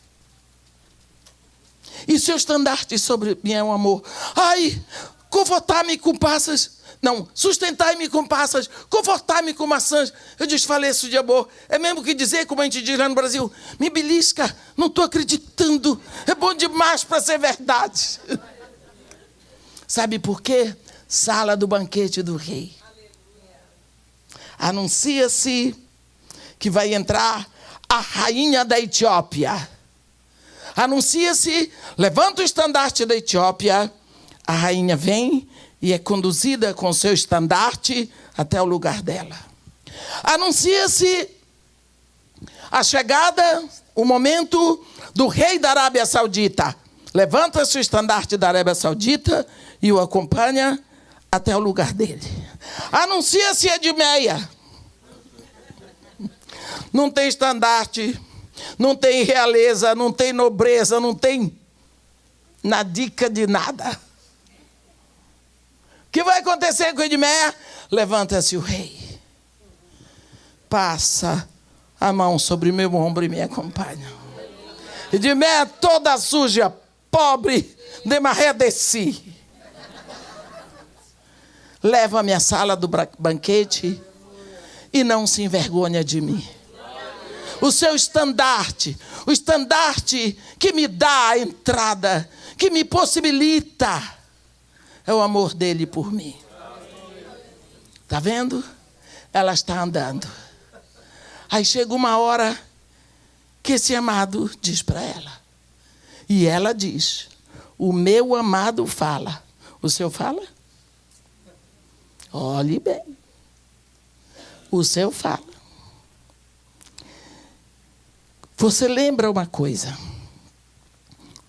E seu estandarte sobre mim é um amor. Ai, confortar-me com passas. Não, sustentar-me com passas, confortar-me com maçãs. Eu desfaleço de amor. É mesmo que dizer, como a gente diz lá no Brasil, me belisca, não estou acreditando. É bom demais para ser verdade. Sabe por quê? Sala do banquete do rei. Anuncia-se que vai entrar a rainha da Etiópia. Anuncia-se, levanta o estandarte da Etiópia, a rainha vem e é conduzida com seu estandarte até o lugar dela. Anuncia-se a chegada, o momento do rei da Arábia Saudita. Levanta-se o estandarte da Arábia Saudita e o acompanha até o lugar dele. Anuncia-se Edmeia. Não tem estandarte, não tem realeza, não tem nobreza, não tem nadica de nada. O que vai acontecer com Edmeia? Levanta-se o rei. Passa a mão sobre meu ombro e me acompanha. Edmeia toda suja, pobre, demarredeci. Leva-me à sala do banquete e não se envergonha de mim. O seu estandarte, o estandarte que me dá a entrada, que me possibilita, é o amor dele por mim. Está vendo? Ela está andando. Aí chega uma hora que esse amado diz para ela. E ela diz, o meu amado fala. O seu fala? Olhe bem. O seu fala. Você lembra uma coisa?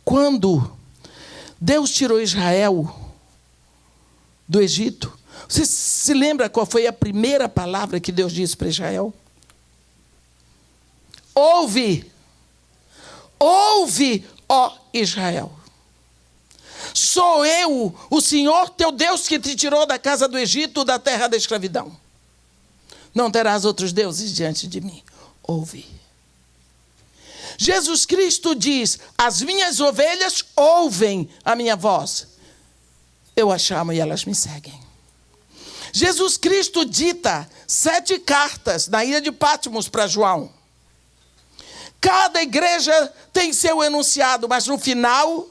Quando Deus tirou Israel do Egito, você se lembra qual foi a primeira palavra que Deus disse para Israel? Ouve, ouve, ó Israel. Sou eu, o Senhor teu Deus, que te tirou da casa do Egito, da terra da escravidão. Não terás outros deuses diante de mim. Ouve. Jesus Cristo diz, as minhas ovelhas ouvem a minha voz. Eu as chamo e elas me seguem. Jesus Cristo dita 7 cartas na ilha de Patmos para João. Cada igreja tem seu enunciado, mas no final,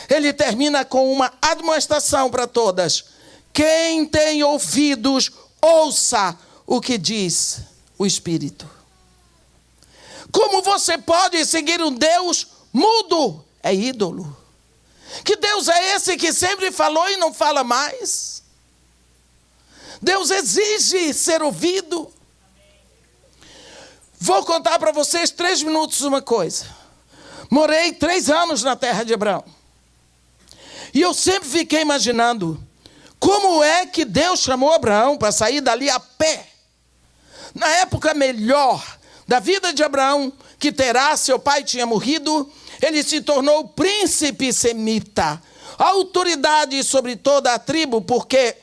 ele termina com uma admoestação para todas. Quem tem ouvidos, ouça o que diz o Espírito. Como você pode seguir um Deus mudo? É ídolo. Que Deus é esse que sempre falou e não fala mais? Deus exige ser ouvido. Vou contar para vocês 3 minutos uma coisa. Morei 3 anos na terra de Abraão. E eu sempre fiquei imaginando como é que Deus chamou Abraão para sair dali a pé. Na época melhor da vida de Abraão, que Terá, seu pai, tinha morrido, ele se tornou príncipe semita, autoridade sobre toda a tribo, porque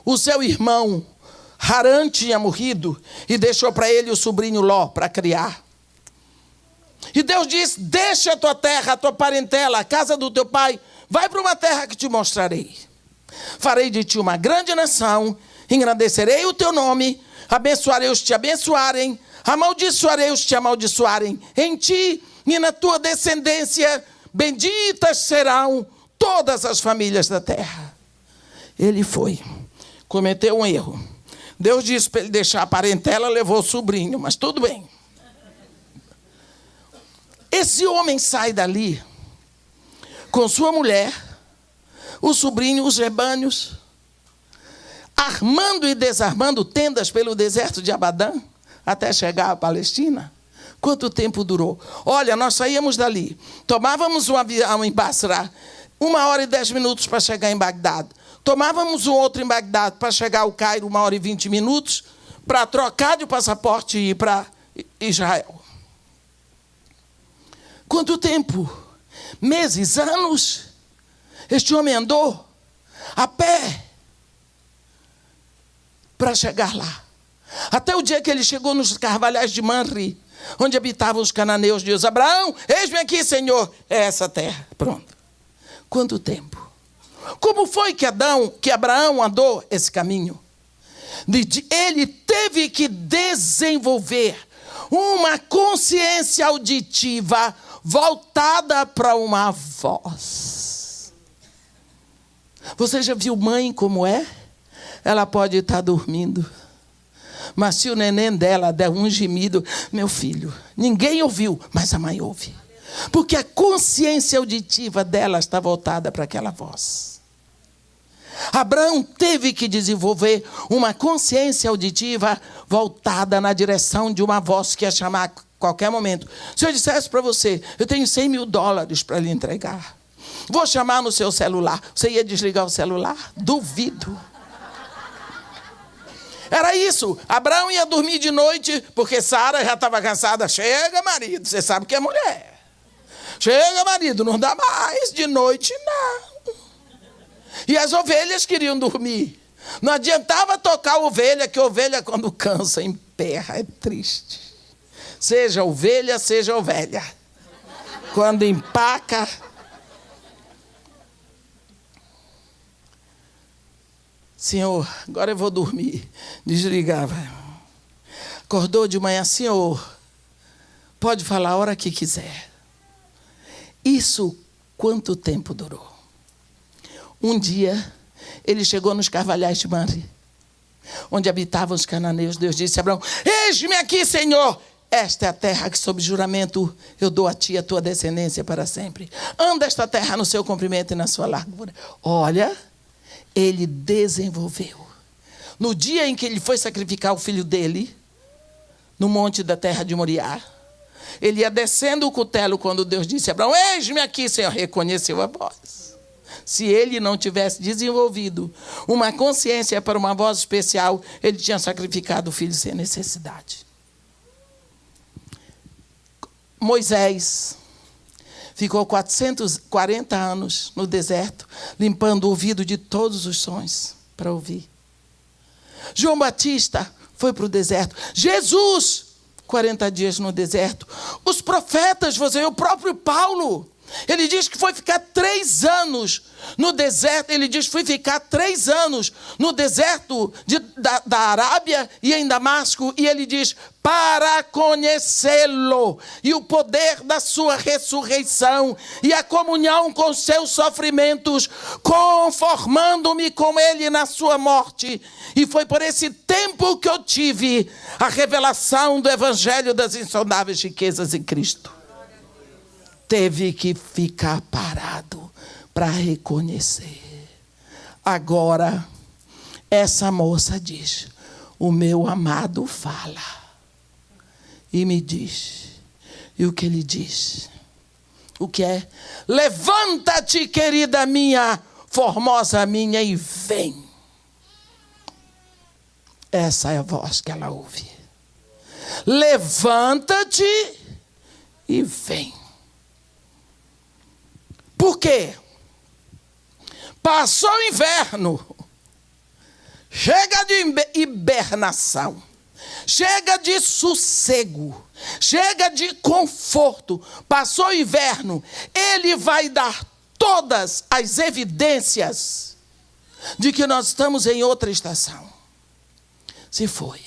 o seu irmão Harã tinha morrido e deixou para ele o sobrinho Ló para criar. E Deus disse: deixa a tua terra, a tua parentela, a casa do teu pai, vai para uma terra que te mostrarei. Farei de ti uma grande nação, engrandecerei o teu nome, abençoarei os que te abençoarem, amaldiçoarei os que te amaldiçoarem. Em ti e na tua descendência, benditas serão todas as famílias da terra. Ele foi, cometeu um erro. Deus disse para ele deixar a parentela, levou o sobrinho, mas tudo bem. Esse homem sai dali com sua mulher, o sobrinho, os rebanhos, armando e desarmando tendas pelo deserto de Abadã, até chegar à Palestina. Quanto tempo durou? Olha, nós saíamos dali, tomávamos um avião em Basra, 1h10 para chegar em Bagdá. Tomávamos um outro em Bagdá para chegar ao Cairo, 1h20, para trocar de passaporte e ir para Israel. Quanto tempo? Meses, anos? Este homem andou a pé para chegar lá. Até o dia que ele chegou nos carvalhais de Manre, onde habitavam os cananeus, diz: Abraão, eis-me aqui, Senhor. É essa terra. Pronto. Quanto tempo? Como foi que Abraão andou esse caminho? Ele teve que desenvolver uma consciência auditiva voltada para uma voz. Você já viu mãe como é? Ela pode estar dormindo, mas se o neném dela der um gemido, meu filho, ninguém ouviu, mas a mãe ouve. Porque a consciência auditiva dela está voltada para aquela voz. Abraão teve que desenvolver uma consciência auditiva voltada na direção de uma voz que ia chamar a qualquer momento. Se eu dissesse para você: eu tenho $100.000 para lhe entregar, vou chamar no seu celular, você ia desligar o celular? Duvido. Era isso. Abraão ia dormir de noite, porque Sara já estava cansada. Chega, marido, você sabe que é mulher. Chega, marido, não dá mais, de noite não. E as ovelhas queriam dormir. Não adiantava tocar a ovelha, que a ovelha quando cansa, emperra, é triste. Seja ovelha, seja ovelha. Quando empaca... Senhor, agora eu vou dormir. Desligava. Acordou de manhã: Senhor, pode falar a hora que quiser. Isso quanto tempo durou? Um dia, ele chegou nos carvalhais de Manre, onde habitavam os cananeus. Deus disse a Abraão: eis-me aqui, Senhor. Esta é a terra que, sob juramento, eu dou a ti e a tua descendência para sempre. Anda esta terra no seu comprimento e na sua largura. Olha, ele desenvolveu. No dia em que ele foi sacrificar o filho dele, no monte da terra de Moriá, ele ia descendo o cutelo quando Deus disse a Abraão: eis-me aqui, Senhor. Reconheceu a voz. Se ele não tivesse desenvolvido uma consciência para uma voz especial, ele tinha sacrificado o filho sem necessidade. Moisés ficou 440 anos no deserto, limpando o ouvido de todos os sons para ouvir. João Batista foi para o deserto. Jesus, 40 dias no deserto. Os profetas, o próprio Paulo, Ele diz que foi ficar 3 anos no deserto. Ele diz que foi ficar 3 anos no deserto da Arábia e em Damasco. E ele diz, para conhecê-lo e o poder da sua ressurreição e a comunhão com seus sofrimentos, conformando-me com ele na sua morte. E foi por esse tempo que eu tive a revelação do evangelho das insondáveis riquezas em Cristo. Teve que ficar parado para reconhecer. Agora, essa moça diz, o meu amado fala e me diz. E o que ele diz? O que é? Levanta-te, querida minha, formosa minha, e vem. Essa é a voz que ela ouve. Levanta-te e vem. Por quê? Passou o inverno, chega de hibernação, chega de sossego, chega de conforto. Passou o inverno, ele vai dar todas as evidências de que nós estamos em outra estação. Se foi,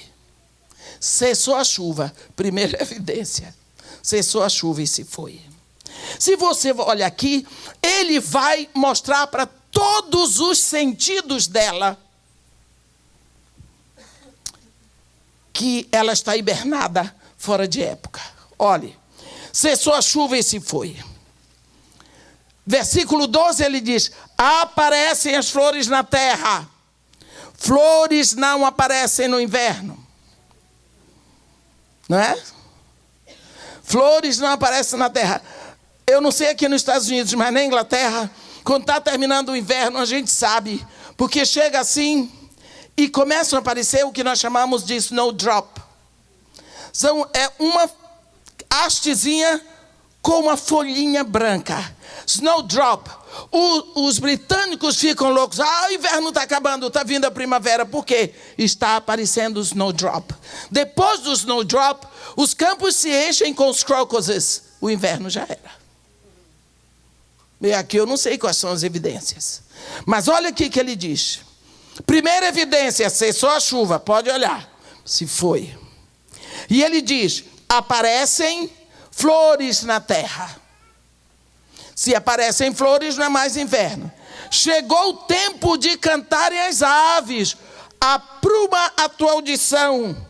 cessou a chuva, primeira evidência, cessou a chuva e se foi. Se você olha aqui, ele vai mostrar para todos os sentidos dela que ela está hibernada, fora de época. Olhe, cessou a chuva e se foi. Versículo 12 ele diz, aparecem as flores na terra. Flores não aparecem no inverno. Não é? Flores não aparecem na terra. Eu não sei aqui nos Estados Unidos, mas na Inglaterra, quando está terminando o inverno, a gente sabe, porque chega assim e começam a aparecer o que nós chamamos de snowdrop. É uma hastezinha com uma folhinha branca. Snowdrop. Os britânicos ficam loucos. O inverno está acabando, está vindo a primavera. Por quê? Está aparecendo o snowdrop. Depois do snowdrop, os campos se enchem com os crocuses. O inverno já era. E aqui eu não sei quais são as evidências. Mas olha aqui que ele diz. Primeira evidência, cessou a chuva. Pode olhar. Se foi. E ele diz, aparecem flores na terra. Se aparecem flores, não é mais inverno. Chegou o tempo de cantarem as aves. Apruma a tua audição,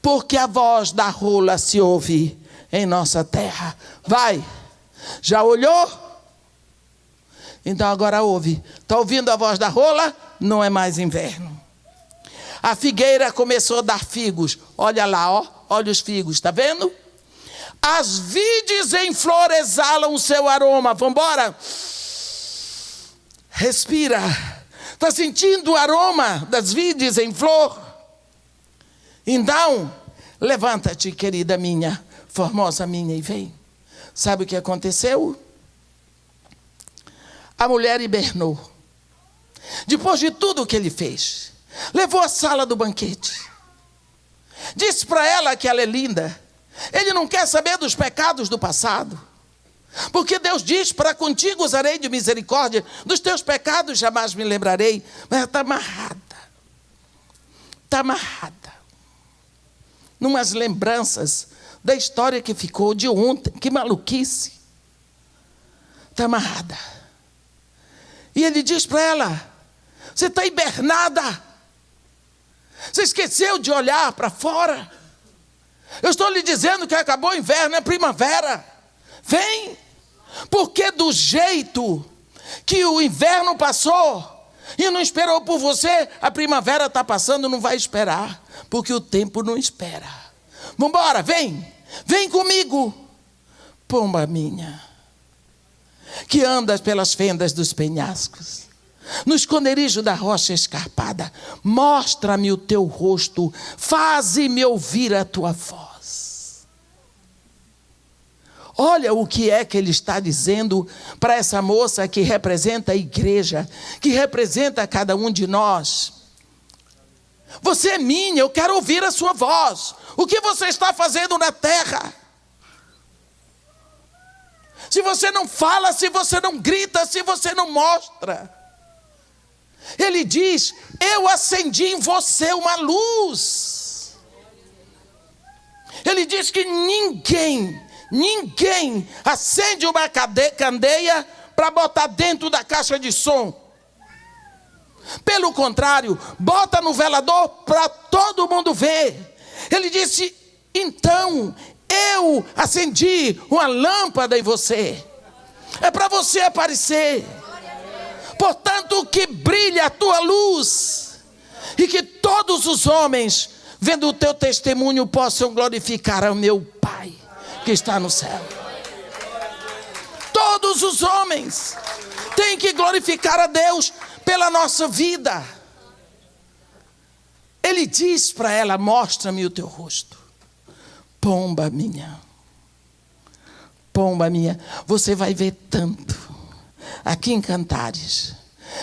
porque a voz da rola se ouve em nossa terra. Vai. Já olhou? Então agora ouve. Está ouvindo a voz da rola? Não é mais inverno. A figueira começou a dar figos. Olha lá, ó. Olha os figos, está vendo? As vides em flor exalam o seu aroma. Vamos embora? Respira. Está sentindo o aroma das vides em flor? Então, levanta-te, querida minha, formosa minha, e vem. Sabe o que aconteceu? A mulher hibernou. Depois de tudo o que ele fez, levou à sala do banquete. Disse para ela que ela é linda. Ele não quer saber dos pecados do passado. Porque Deus diz, para contigo usarei de misericórdia, dos teus pecados jamais me lembrarei. Mas ela está amarrada. Está amarrada. Numas lembranças da história que ficou de ontem. Que maluquice. Está amarrada. E ele diz para ela, você está hibernada. Você esqueceu de olhar para fora. Eu estou lhe dizendo que acabou o inverno, é primavera. Vem. Porque do jeito que o inverno passou e não esperou por você, a primavera está passando, não vai esperar. Porque o tempo não espera. Vamos embora, vem. Vem comigo. Pomba minha, que andas pelas fendas dos penhascos, no esconderijo da rocha escarpada, mostra-me o teu rosto, faze-me ouvir a tua voz. Olha o que é que ele está dizendo para essa moça que representa a igreja, que representa cada um de nós. Você é minha, eu quero ouvir a sua voz. O que você está fazendo na terra? se você não fala, se você não grita, se você não mostra. Ele diz: eu acendi em você uma luz. Ele diz que ninguém acende uma candeia para botar dentro da caixa de som. Pelo contrário, bota no velador para todo mundo ver. Ele disse: então, eu acendi uma lâmpada em você. É para você aparecer. Portanto, que brilhe a tua luz. E que todos os homens, vendo o teu testemunho, possam glorificar ao meu Pai que está no céu. Todos os homens têm que glorificar a Deus pela nossa vida. Ele diz para ela: mostra-me o teu rosto. Pomba minha, você vai ver tanto aqui em Cantares,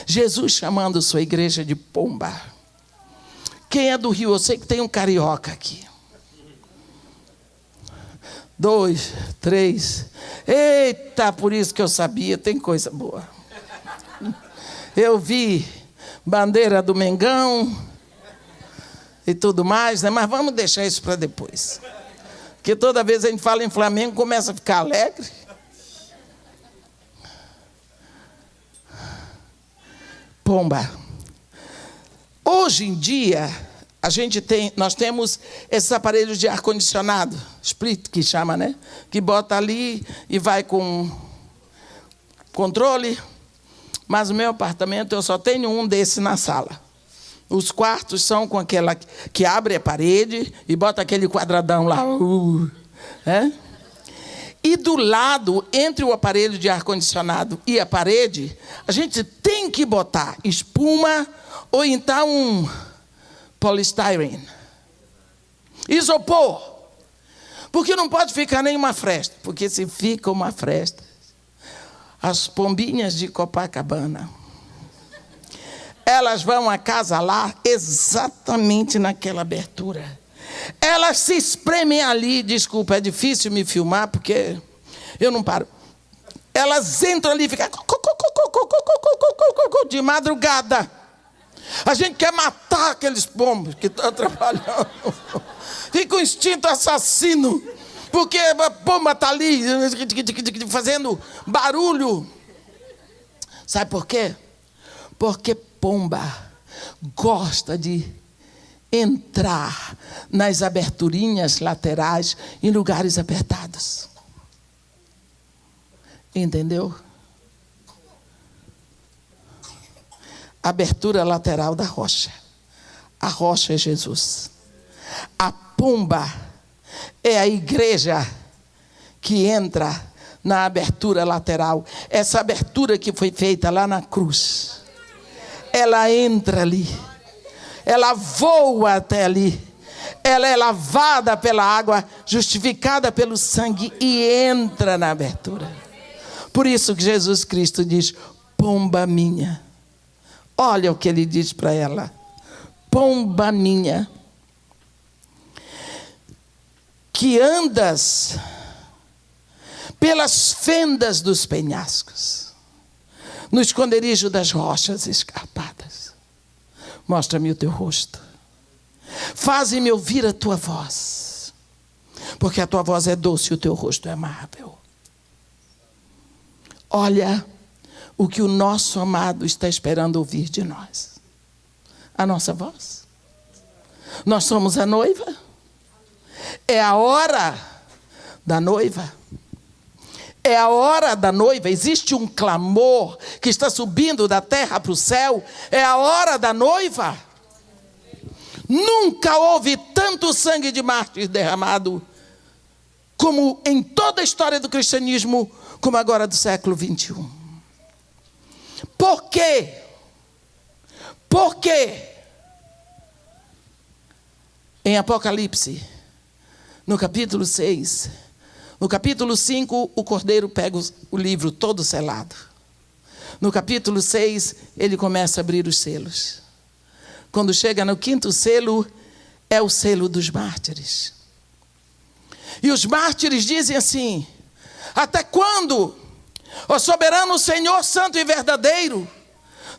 Jesus chamando sua igreja de pomba. Quem é do Rio? Eu sei que tem um carioca aqui. 2, 3. Eita, por isso que eu sabia, tem coisa boa. Eu vi bandeira do Mengão e tudo mais, né? Mas vamos deixar isso para depois. Porque toda vez a gente fala em Flamengo, começa a ficar alegre. Pomba. Hoje em dia, nós temos esses aparelhos de ar-condicionado, split que chama, né? Que bota ali e vai com controle. Mas no meu apartamento eu só tenho um desse na sala. Os quartos são com aquela que abre a parede e bota aquele quadradão lá. E do lado, entre o aparelho de ar-condicionado e a parede, a gente tem que botar espuma ou então polistyrene. Isopor. Porque não pode ficar nenhuma fresta. Porque se fica uma fresta, as pombinhas de Copacabana, elas vão acasalar exatamente naquela abertura. Elas se espremem ali. Desculpa, é difícil me filmar porque eu não paro. Elas entram ali e ficam de madrugada. A gente quer matar aqueles pombos que estão trabalhando. Fica um instinto assassino. Porque a pomba está ali fazendo barulho. Sabe por quê? Porque pomba gosta de entrar nas aberturinhas laterais em lugares apertados. Entendeu? Abertura lateral da rocha. A rocha é Jesus. A pomba é a igreja que entra na abertura lateral. Essa abertura que foi feita lá na cruz. Ela entra ali. Ela voa até ali. Ela é lavada pela água, justificada pelo sangue e entra na abertura. Por isso que Jesus Cristo diz: pomba minha. Olha o que ele diz para ela: pomba minha, que andas pelas fendas dos penhascos, no esconderijo das rochas escarpadas. Mostra-me o teu rosto. Faze-me ouvir a tua voz, porque a tua voz é doce e o teu rosto é amável. Olha o que o nosso amado está esperando ouvir de nós. A nossa voz. Nós somos a noiva. É a hora da noiva. É a hora da noiva. Existe um clamor que está subindo da terra para o céu. É a hora da noiva. Nunca houve tanto sangue de mártires derramado como em toda a história do cristianismo, como agora do século 21. Por quê? Por quê? Em Apocalipse, no capítulo 6, no capítulo 5, o cordeiro pega o livro todo selado. No capítulo 6, ele começa a abrir os selos. Quando chega no 5º selo, é o selo dos mártires. E os mártires dizem assim: Até quando, ó soberano Senhor santo e verdadeiro,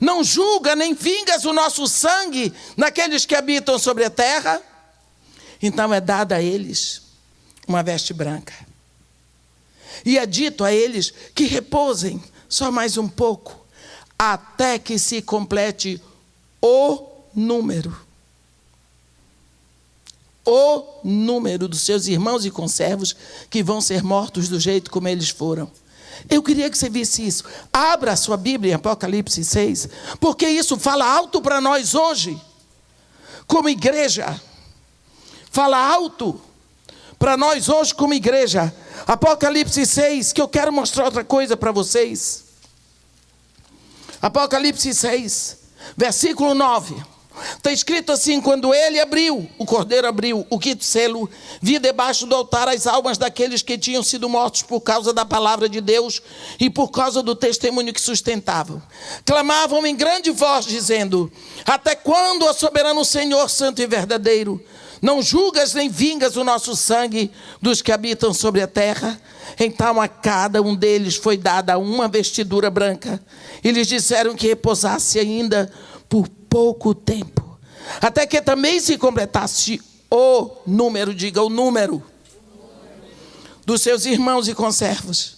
não julga nem vingas o nosso sangue naqueles que habitam sobre a terra? Então é dada a eles uma veste branca. E é dito a eles que repousem só mais um pouco, até que se complete o número dos seus irmãos e conservos que vão ser mortos do jeito como eles foram. Eu queria que você visse isso. Abra a sua Bíblia em Apocalipse 6, porque isso fala alto para nós hoje, como igreja. Fala alto para nós hoje como igreja. Apocalipse 6, que eu quero mostrar outra coisa para vocês. Apocalipse 6, versículo 9. Está escrito assim: quando ele abriu, o cordeiro abriu o quinto selo, vi debaixo do altar as almas daqueles que tinham sido mortos por causa da palavra de Deus e por causa do testemunho que sustentavam. Clamavam em grande voz, dizendo: até quando, ó soberano Senhor santo e verdadeiro, não julgas nem vingas o nosso sangue dos que habitam sobre a terra? Então a cada um deles foi dada uma vestidura branca, e lhes disseram que repousasse ainda por pouco tempo, até que também se completasse o número, diga o número, dos seus irmãos e conservos,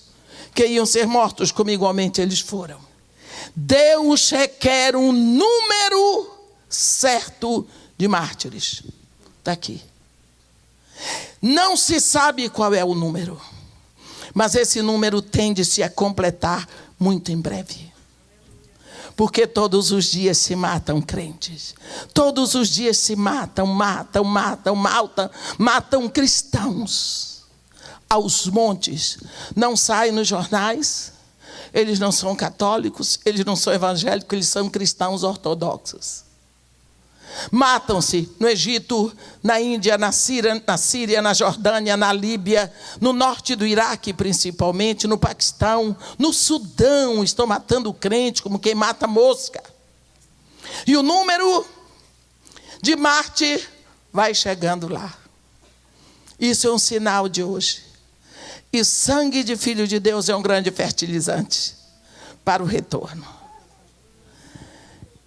que iam ser mortos como igualmente eles foram. Deus requer um número certo de mártires. Está aqui. Não se sabe qual é o número, mas esse número tende-se a completar muito em breve. Porque todos os dias se matam crentes. Todos os dias se matam cristãos. Aos montes. Não saem nos jornais. Eles não são católicos, eles não são evangélicos, eles são cristãos ortodoxos. Matam-se no Egito, na Índia, na Síria, na Jordânia, na Líbia, no norte do Iraque principalmente, no Paquistão, no Sudão, estão matando o crente como quem mata mosca. E o número de mártir vai chegando lá. Isso é um sinal de hoje. E sangue de filho de Deus é um grande fertilizante para o retorno.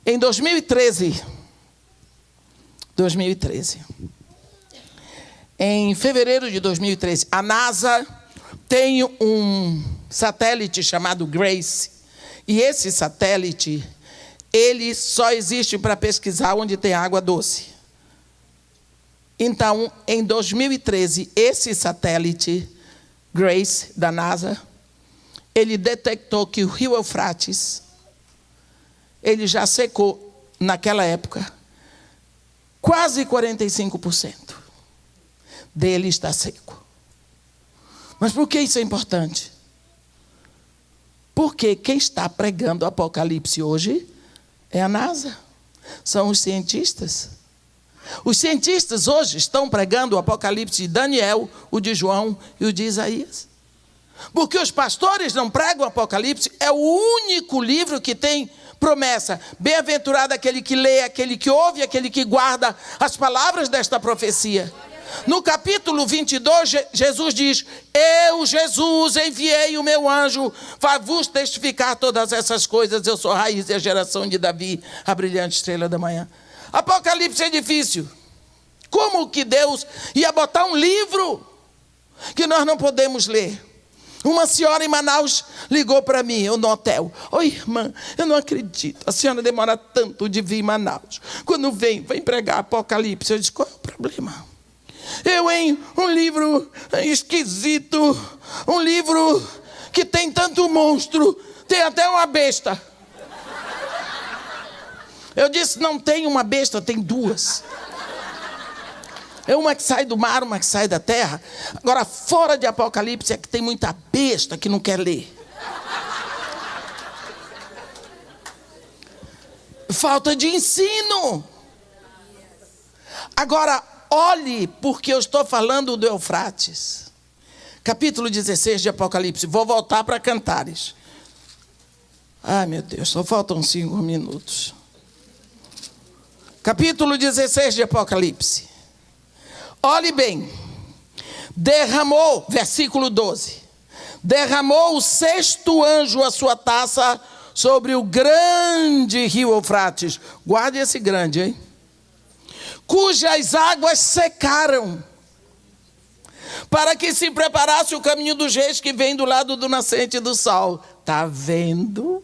Em 2013, em fevereiro de 2013, a NASA tem um satélite chamado GRACE. E esse satélite, ele só existe para pesquisar onde tem água doce. Então, em 2013, esse satélite GRACE da NASA, ele detectou que o rio Eufrates, ele já secou naquela época. Quase 45% dele está seco. Mas por que isso é importante? Porque quem está pregando o Apocalipse hoje é a NASA. São os cientistas. Os cientistas hoje estão pregando o Apocalipse de Daniel, o de João e o de Isaías. Porque os pastores não pregam o Apocalipse, é o único livro que tem promessa. Bem-aventurado aquele que lê, aquele que ouve, aquele que guarda as palavras desta profecia. No capítulo 22, Jesus diz: eu, Jesus, enviei o meu anjo para vos testificar todas essas coisas. Eu sou a raiz e a geração de Davi, a brilhante estrela da manhã. Apocalipse é difícil. Como que Deus ia botar um livro que nós não podemos ler? Uma senhora em Manaus ligou para mim, eu no hotel. Oi, irmã, eu não acredito. A senhora demora tanto de vir em Manaus. Quando vem pregar Apocalipse. Eu disse: qual é o problema? Eu, em um livro esquisito, um livro que tem tanto monstro, tem até uma besta. Eu disse: não tem uma besta, tem duas. É uma que sai do mar, uma que sai da terra. Agora, fora de Apocalipse é que tem muita besta que não quer ler. Falta de ensino. Agora, olhe, porque eu estou falando do Eufrates. Capítulo 16 de Apocalipse. Vou voltar para Cantares. Ai, meu Deus, só faltam 5 minutos. Capítulo 16 de Apocalipse. Olhe bem. Derramou, versículo 12. derramou o sexto anjo a sua taça sobre o grande rio Eufrates. Guarde esse grande, hein? Cujas águas secaram, para que se preparasse o caminho dos reis que vem do lado do nascente do sol. Está vendo?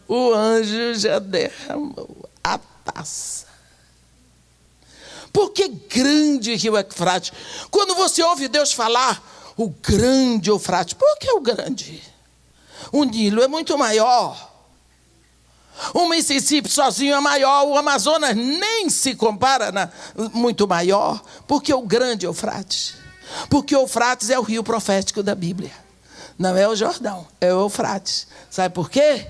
O anjo já derramou a taça. Por que grande rio Eufrates? Quando você ouve Deus falar, o grande Eufrates, por que o grande? O Nilo é muito maior. O Mississippi sozinho é maior. O Amazonas nem se compara, muito maior. Por que o grande Eufrates? Porque o Eufrates é o rio profético da Bíblia. Não é o Jordão, é o Eufrates. Sabe por quê?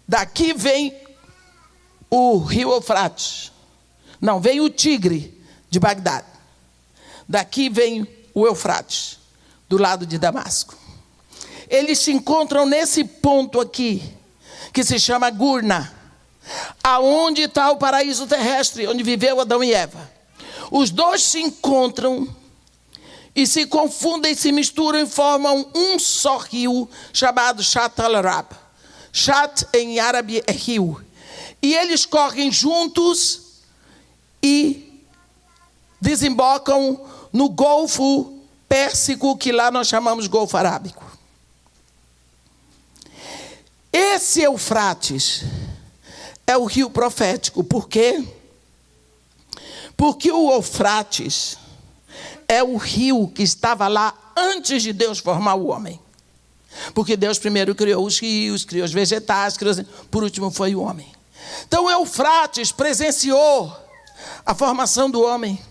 Daqui vem o rio Eufrates. Não, vem o Tigre de Bagdá. Daqui vem o Eufrates, do lado de Damasco. Eles se encontram nesse ponto aqui, que se chama Gurna, aonde está o paraíso terrestre, onde viveu Adão e Eva. Os dois se encontram e se confundem, se misturam e formam um só rio, chamado Shat al-Arab. Shat em árabe é rio. E eles correm juntos e desembocam no Golfo Pérsico, que lá nós chamamos Golfo Arábico. Esse Eufrates é o rio profético. Por quê? Porque o Eufrates é o rio que estava lá antes de Deus formar o homem. Porque Deus primeiro criou os rios, criou os vegetais, por último foi o homem. Então o Eufrates presenciou a formação do homem.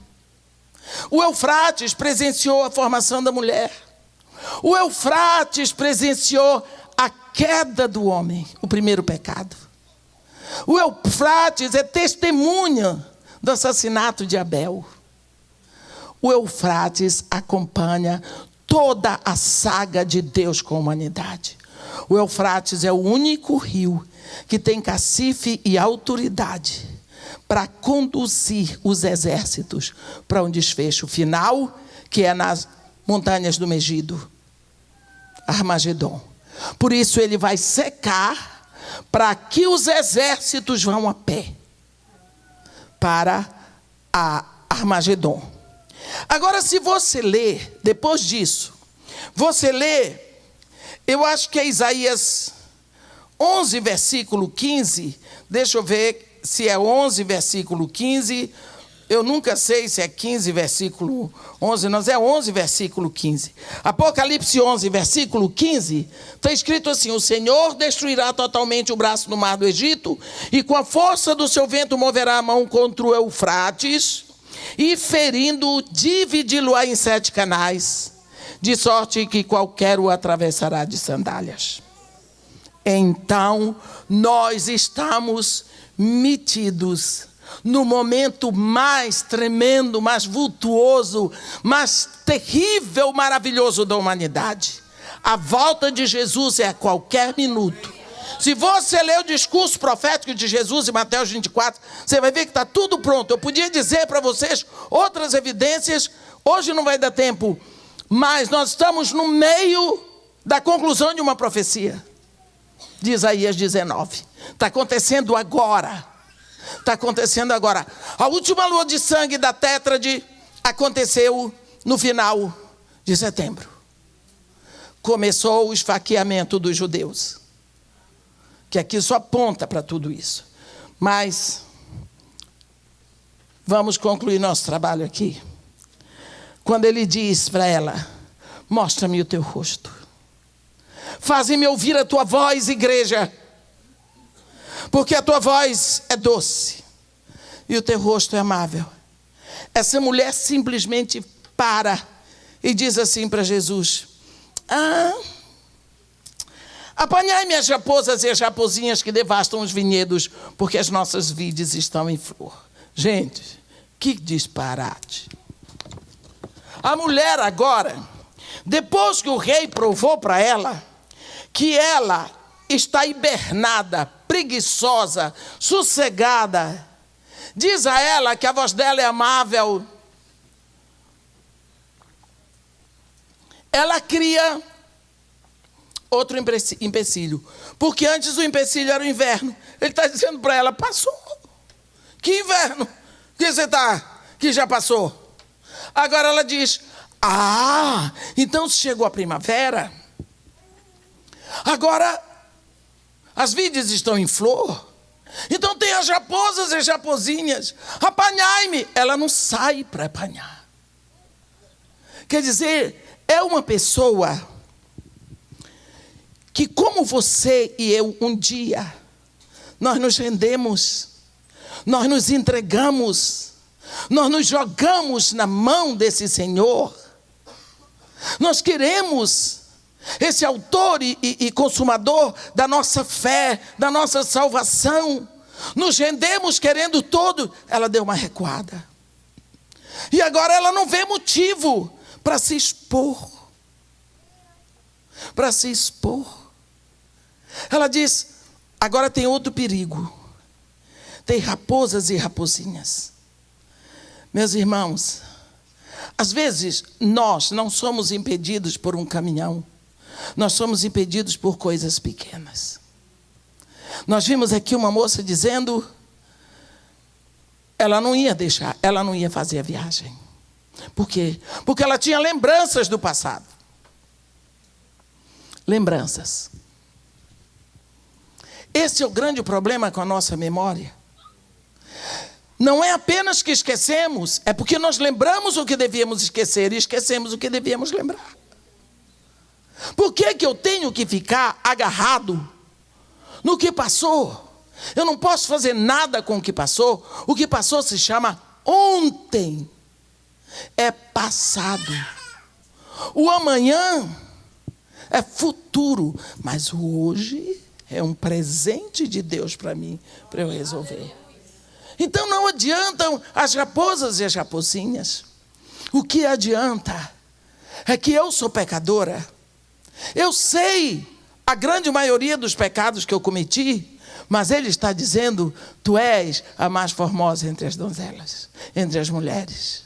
O Eufrates presenciou a formação da mulher. O Eufrates presenciou a queda do homem, o primeiro pecado. O Eufrates é testemunha do assassinato de Abel. O Eufrates acompanha toda a saga de Deus com a humanidade. O Eufrates é o único rio que tem cacife e autoridade para conduzir os exércitos para um desfecho final, que é nas montanhas do Megido, Armagedon. Por isso ele vai secar para que os exércitos vão a pé para a Armagedon. Agora, se você ler, depois disso, você lê, eu acho que é Isaías 11, versículo 15, deixa eu ver se é 11, versículo 15, eu nunca sei se é 15, versículo 11, não, é 11, versículo 15. Apocalipse 11, versículo 15, está escrito assim: o Senhor destruirá totalmente o braço do mar do Egito, e com a força do seu vento moverá a mão contra o Eufrates, e ferindo-o, dividi-lo-á em 7 canais, de sorte que qualquer o atravessará de sandálias. Então, nós estamos metidos no momento mais tremendo, mais vultuoso, mais terrível, maravilhoso da humanidade. A volta de Jesus é a qualquer minuto. Se você ler o discurso profético de Jesus em Mateus 24, você vai ver que está tudo pronto. Eu podia dizer para vocês outras evidências, hoje não vai dar tempo, mas nós estamos no meio da conclusão de uma profecia de Isaías 19. Está acontecendo agora. Está acontecendo agora. A última lua de sangue da Tétrade aconteceu no final de setembro. Começou o esfaqueamento dos judeus, que aqui só aponta para tudo isso. Mas vamos concluir nosso trabalho aqui. Quando ele diz para ela: mostra-me o teu rosto. Faze-me ouvir a tua voz, igreja. Porque a tua voz é doce e o teu rosto é amável. Essa mulher simplesmente para e diz assim para Jesus: apanhai-me as raposas e as raposinhas que devastam os vinhedos, porque as nossas vides estão em flor. Gente, que disparate. A mulher agora, depois que o rei provou para ela que ela está hibernada, preguiçosa, sossegada, diz a ela que a voz dela é amável, ela cria outro empecilho. Porque antes o empecilho era o inverno. Ele está dizendo para ela, passou. Que inverno? Que você está? Que já passou. Agora ela diz, então chegou a primavera. Agora as vides estão em flor. Então tem as raposas e as raposinhas. Apanhai-me. Ela não sai para apanhar. Quer dizer, é uma pessoa que, como você e eu, um dia, nós nos rendemos, nós nos entregamos, nós nos jogamos na mão desse Senhor. Nós queremos esse autor e consumador da nossa fé, da nossa salvação. Nos rendemos querendo todo. Ela deu uma recuada. E agora ela não vê motivo para se expor. Para se expor. Ela diz, agora tem outro perigo. Tem raposas e raposinhas. Meus irmãos, às vezes nós não somos impedidos por um caminhão. Nós somos impedidos por coisas pequenas. Nós vimos aqui uma moça dizendo, ela não ia deixar, ela não ia fazer a viagem. Por quê? Porque ela tinha lembranças do passado. Lembranças. Esse é o grande problema com a nossa memória. Não é apenas que esquecemos, é porque nós lembramos o que devíamos esquecer e esquecemos o que devíamos lembrar. Por que eu tenho que ficar agarrado no que passou? Eu não posso fazer nada com o que passou. O que passou se chama ontem. É passado. O amanhã é futuro. Mas o hoje é um presente de Deus para mim, para eu resolver. Então não adiantam as raposas e as raposinhas. O que adianta é que eu sou pecadora. Eu sei a grande maioria dos pecados que eu cometi, mas ele está dizendo, tu és a mais formosa entre as donzelas, entre as mulheres.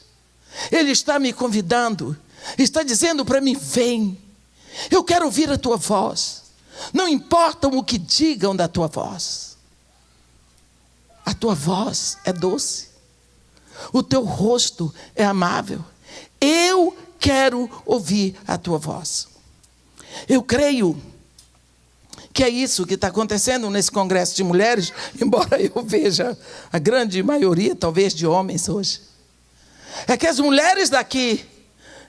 Ele está me convidando, está dizendo para mim, vem, eu quero ouvir a tua voz. Não importa o que digam da tua voz. A tua voz é doce. O teu rosto é amável. Eu quero ouvir a tua voz. Eu creio que é isso que está acontecendo nesse congresso de mulheres, embora eu veja a grande maioria, talvez, de homens hoje. É que as mulheres daqui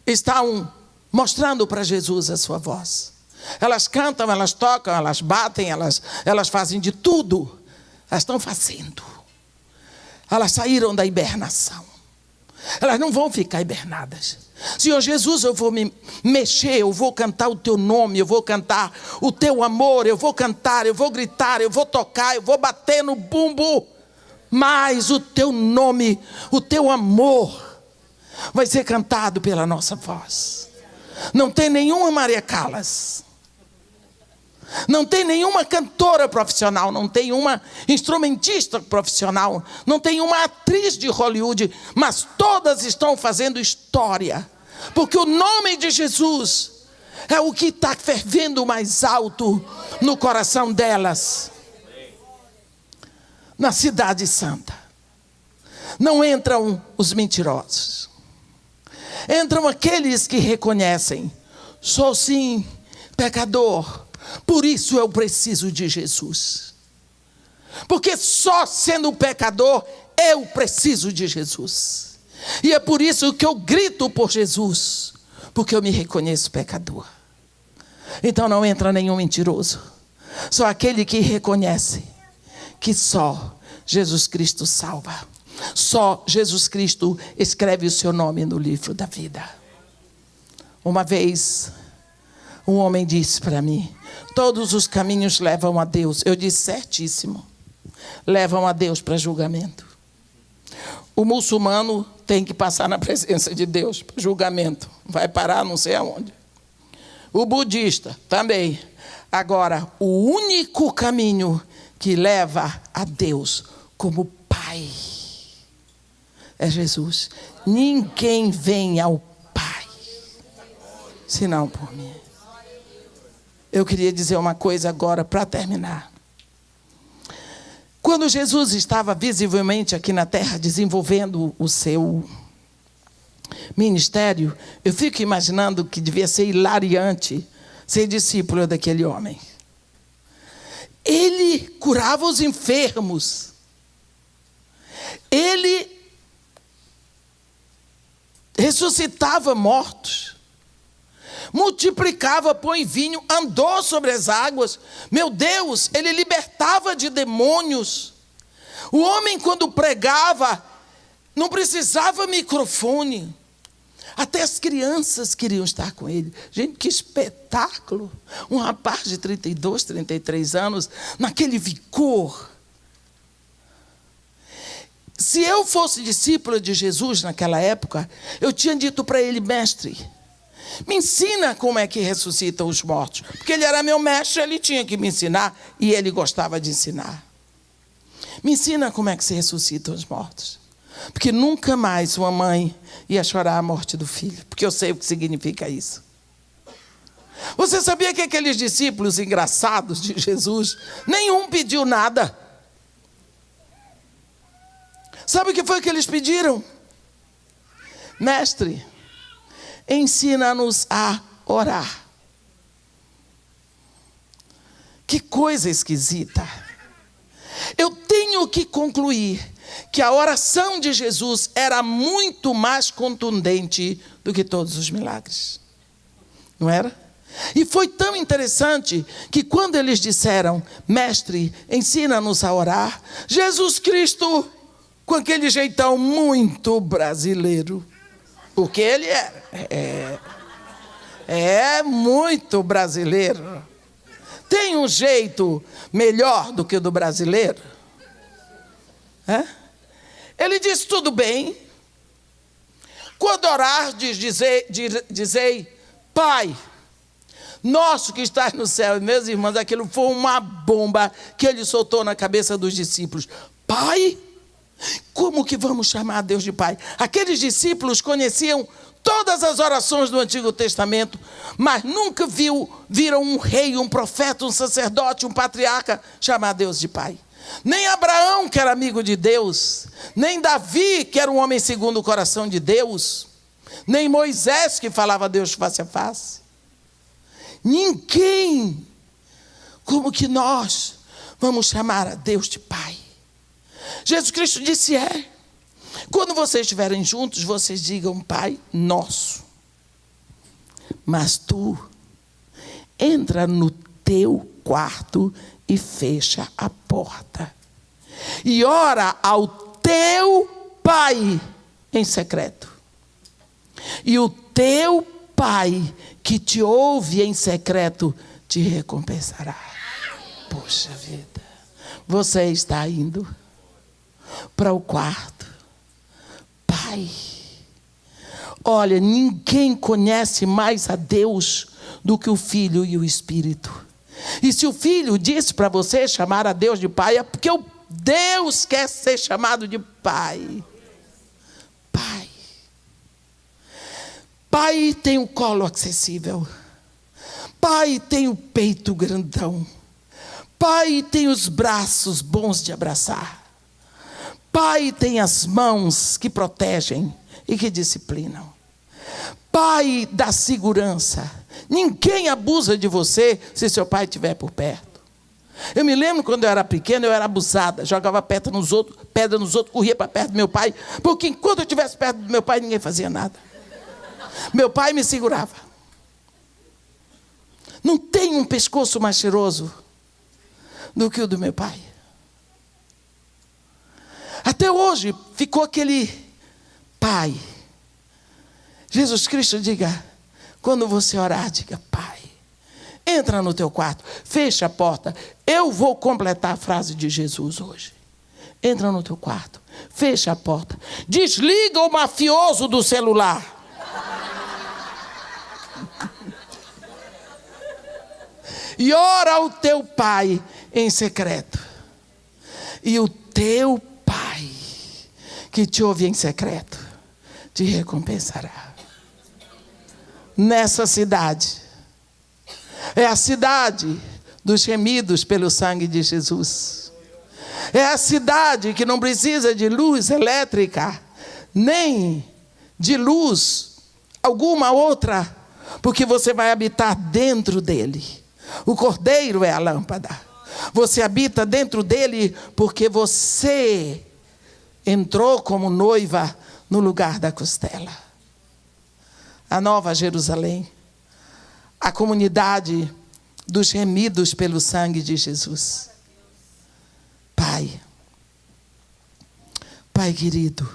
estão mostrando para Jesus a sua voz. Elas cantam, elas tocam, elas batem, elas fazem de tudo. Elas estão fazendo. Elas saíram da hibernação. Elas não vão ficar hibernadas. Senhor Jesus, eu vou me mexer, eu vou cantar o teu nome, eu vou cantar o teu amor, eu vou cantar, eu vou gritar, eu vou tocar, eu vou bater no bumbo. Mas o teu nome, o teu amor vai ser cantado pela nossa voz. Não tem nenhuma Maria Callas. Não tem nenhuma cantora profissional, não tem uma instrumentista profissional, não tem uma atriz de Hollywood, mas todas estão fazendo história, porque o nome de Jesus é o que está fervendo mais alto no coração delas. Na cidade santa, não entram os mentirosos, entram aqueles que reconhecem, sou sim pecador, por isso eu preciso de Jesus. Porque só sendo pecador, eu preciso de Jesus. E é por isso que eu grito por Jesus. Porque eu me reconheço pecador. Então não entra nenhum mentiroso. Só aquele que reconhece que só Jesus Cristo salva. Só Jesus Cristo escreve o seu nome no livro da vida. Uma vez, um homem disse para mim, todos os caminhos levam a Deus. Eu disse, certíssimo. Levam a Deus para julgamento. O muçulmano tem que passar na presença de Deus para julgamento. Vai parar não sei aonde. O budista também. Agora, o único caminho que leva a Deus como Pai é Jesus. Ninguém vem ao Pai se não por mim. Eu queria dizer uma coisa agora para terminar. Quando Jesus estava visivelmente aqui na terra desenvolvendo o seu ministério, eu fico imaginando que devia ser hilariante ser discípulo daquele homem. Ele curava os enfermos. Ele ressuscitava mortos. Multiplicava pão e vinho, andou sobre as águas. Meu Deus, ele libertava de demônios. O homem, quando pregava, não precisava microfone. Até as crianças queriam estar com ele. Gente, que espetáculo. Um rapaz de 32, 33 anos, naquele vigor. Se eu fosse discípula de Jesus naquela época, eu tinha dito para ele: mestre, me ensina como é que ressuscitam os mortos. Porque ele era meu mestre, ele tinha que me ensinar, e ele gostava de ensinar. Me ensina como é que se ressuscitam os mortos. Porque nunca mais uma mãe ia chorar a morte do filho, porque eu sei o que significa isso. Você sabia que aqueles discípulos engraçados de Jesus, nenhum pediu nada? Sabe o que foi que eles pediram? Mestre, ensina-nos a orar. Que coisa esquisita. Eu tenho que concluir que a oração de Jesus era muito mais contundente do que todos os milagres. Não era? E foi tão interessante que quando eles disseram: mestre, ensina-nos a orar, Jesus Cristo, com aquele jeitão muito brasileiro, porque ele é muito brasileiro. Tem um jeito melhor do que o do brasileiro? Ele disse: tudo bem. Quando orar, dizei: Pai nosso que estás no céu. E meus irmãos, aquilo foi uma bomba que ele soltou na cabeça dos discípulos. Pai? Como que vamos chamar Deus de Pai? Aqueles discípulos conheciam todas as orações do Antigo Testamento, mas nunca viram um rei, um profeta, um sacerdote, um patriarca chamar Deus de Pai. Nem Abraão, que era amigo de Deus, nem Davi, que era um homem segundo o coração de Deus, nem Moisés, que falava a Deus face a face. Ninguém. Como que nós vamos chamar a Deus de Pai? Jesus Cristo disse: quando vocês estiverem juntos, vocês digam: Pai nosso. Mas tu entra no teu quarto e fecha a porta. E ora ao teu Pai em secreto. E o teu Pai que te ouve em secreto te recompensará. Poxa vida. Você está indo para o quarto. Pai. Olha, ninguém conhece mais a Deus do que o Filho e o Espírito. E se o Filho disse para você chamar a Deus de Pai, é porque o Deus quer ser chamado de Pai. Pai. Pai tem o colo acessível. Pai tem o peito grandão. Pai tem os braços bons de abraçar. Pai tem as mãos que protegem e que disciplinam. Pai dá segurança. Ninguém abusa de você se seu pai estiver por perto. Eu me lembro quando eu era pequena, eu era abusada. Jogava pedra nos outros, corria para perto do meu pai. Porque enquanto eu estivesse perto do meu pai, ninguém fazia nada. Meu pai me segurava. Não tem um pescoço mais cheiroso do que o do meu pai. Até hoje ficou aquele Pai. Jesus Cristo diga, quando você orar, diga: Pai. Entra no teu quarto, fecha a porta. Eu vou completar a frase de Jesus hoje. Entra no teu quarto, fecha a porta. Desliga o mafioso do celular. E ora ao teu Pai em secreto. E o teu Pai, que te ouve em secreto, te recompensará. nessa cidade. É a cidade dos remidos pelo sangue de Jesus. É a cidade que não precisa de luz elétrica, nem de luz alguma outra, porque você vai habitar dentro dele. O Cordeiro é a lâmpada. Você habita dentro dele porque você entrou como noiva no lugar da costela. A Nova Jerusalém, a comunidade dos remidos pelo sangue de Jesus. Pai querido,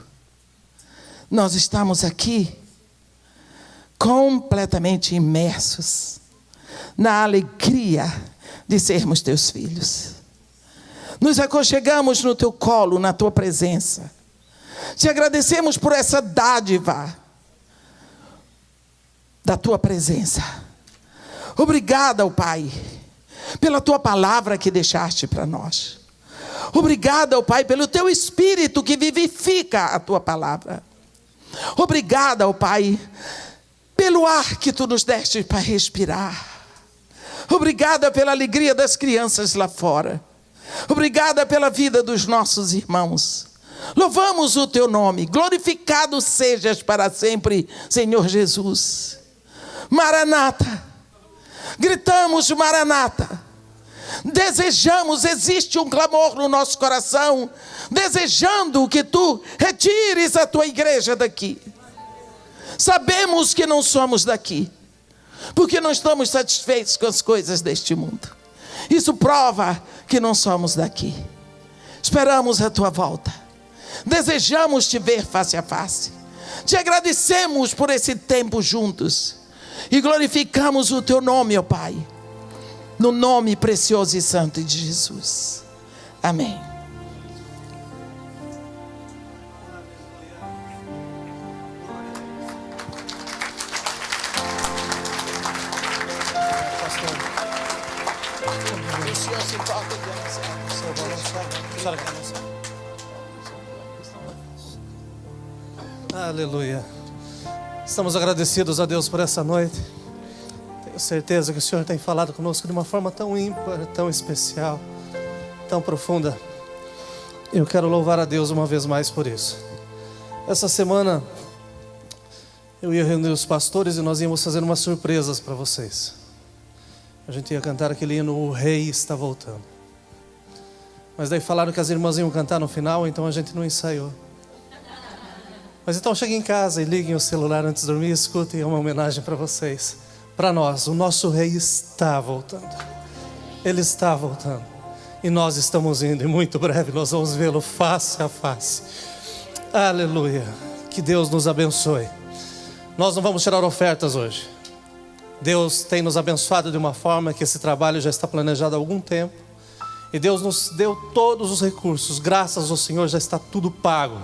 nós estamos aqui completamente imersos na alegria de sermos teus filhos. Nos aconchegamos no teu colo, na tua presença. Te agradecemos por essa dádiva da tua presença. Obrigada, ó Pai, pela tua palavra que deixaste para nós. Obrigada, ó Pai, pelo teu Espírito que vivifica a tua palavra. Obrigada, ó Pai, pelo ar que tu nos deste para respirar. Obrigada pela alegria das crianças lá fora. Obrigada pela vida dos nossos irmãos. Louvamos o teu nome. Glorificado sejas para sempre, Senhor Jesus. Maranata. Gritamos Maranata. Desejamos, existe um clamor no nosso coração, desejando que tu retires a tua igreja daqui. Sabemos que não somos daqui, porque não estamos satisfeitos com as coisas deste mundo. Isso prova que não somos daqui. Esperamos a tua volta. Desejamos te ver face a face. Te agradecemos por esse tempo juntos. E glorificamos o teu nome, ó Pai. No nome precioso e santo de Jesus. Amém. Aleluia. Estamos agradecidos a Deus por essa noite. Tenho certeza que o Senhor tem falado conosco de uma forma tão ímpar, tão especial, tão profunda. Eu quero louvar a Deus uma vez mais por isso. Essa semana eu ia reunir os pastores e nós íamos fazer umas surpresas para vocês. A gente ia cantar aquele hino, O Rei Está Voltando. Mas daí falaram que as irmãs iam cantar no final, então a gente não ensaiou. Mas então cheguem em casa e liguem o celular antes de dormir e escutem uma homenagem para vocês. Para nós, o nosso Rei está voltando. Ele está voltando. E nós estamos indo, e muito breve nós vamos vê-lo face a face. Aleluia. Que Deus nos abençoe. Nós não vamos tirar ofertas hoje. Deus tem nos abençoado de uma forma que esse trabalho já está planejado há algum tempo. E Deus nos deu todos os recursos. Graças ao Senhor já está tudo pago.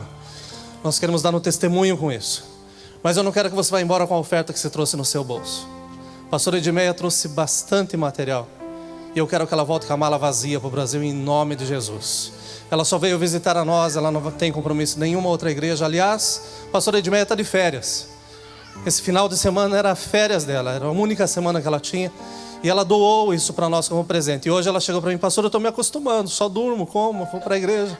Nós queremos dar um testemunho com isso. Mas eu não quero que você vá embora com a oferta que você trouxe no seu bolso. A pastora Edmeia trouxe bastante material. E eu quero que ela volte com a mala vazia para o Brasil em nome de Jesus. Ela só veio visitar a nós, ela não tem compromisso em nenhuma outra igreja. Aliás, a pastora Edmeia está de férias. Esse final de semana era férias dela, era a única semana que ela tinha. E ela doou isso para nós como presente. E hoje ela chegou para mim, pastor, eu estou me acostumando, só durmo, como, vou para a igreja.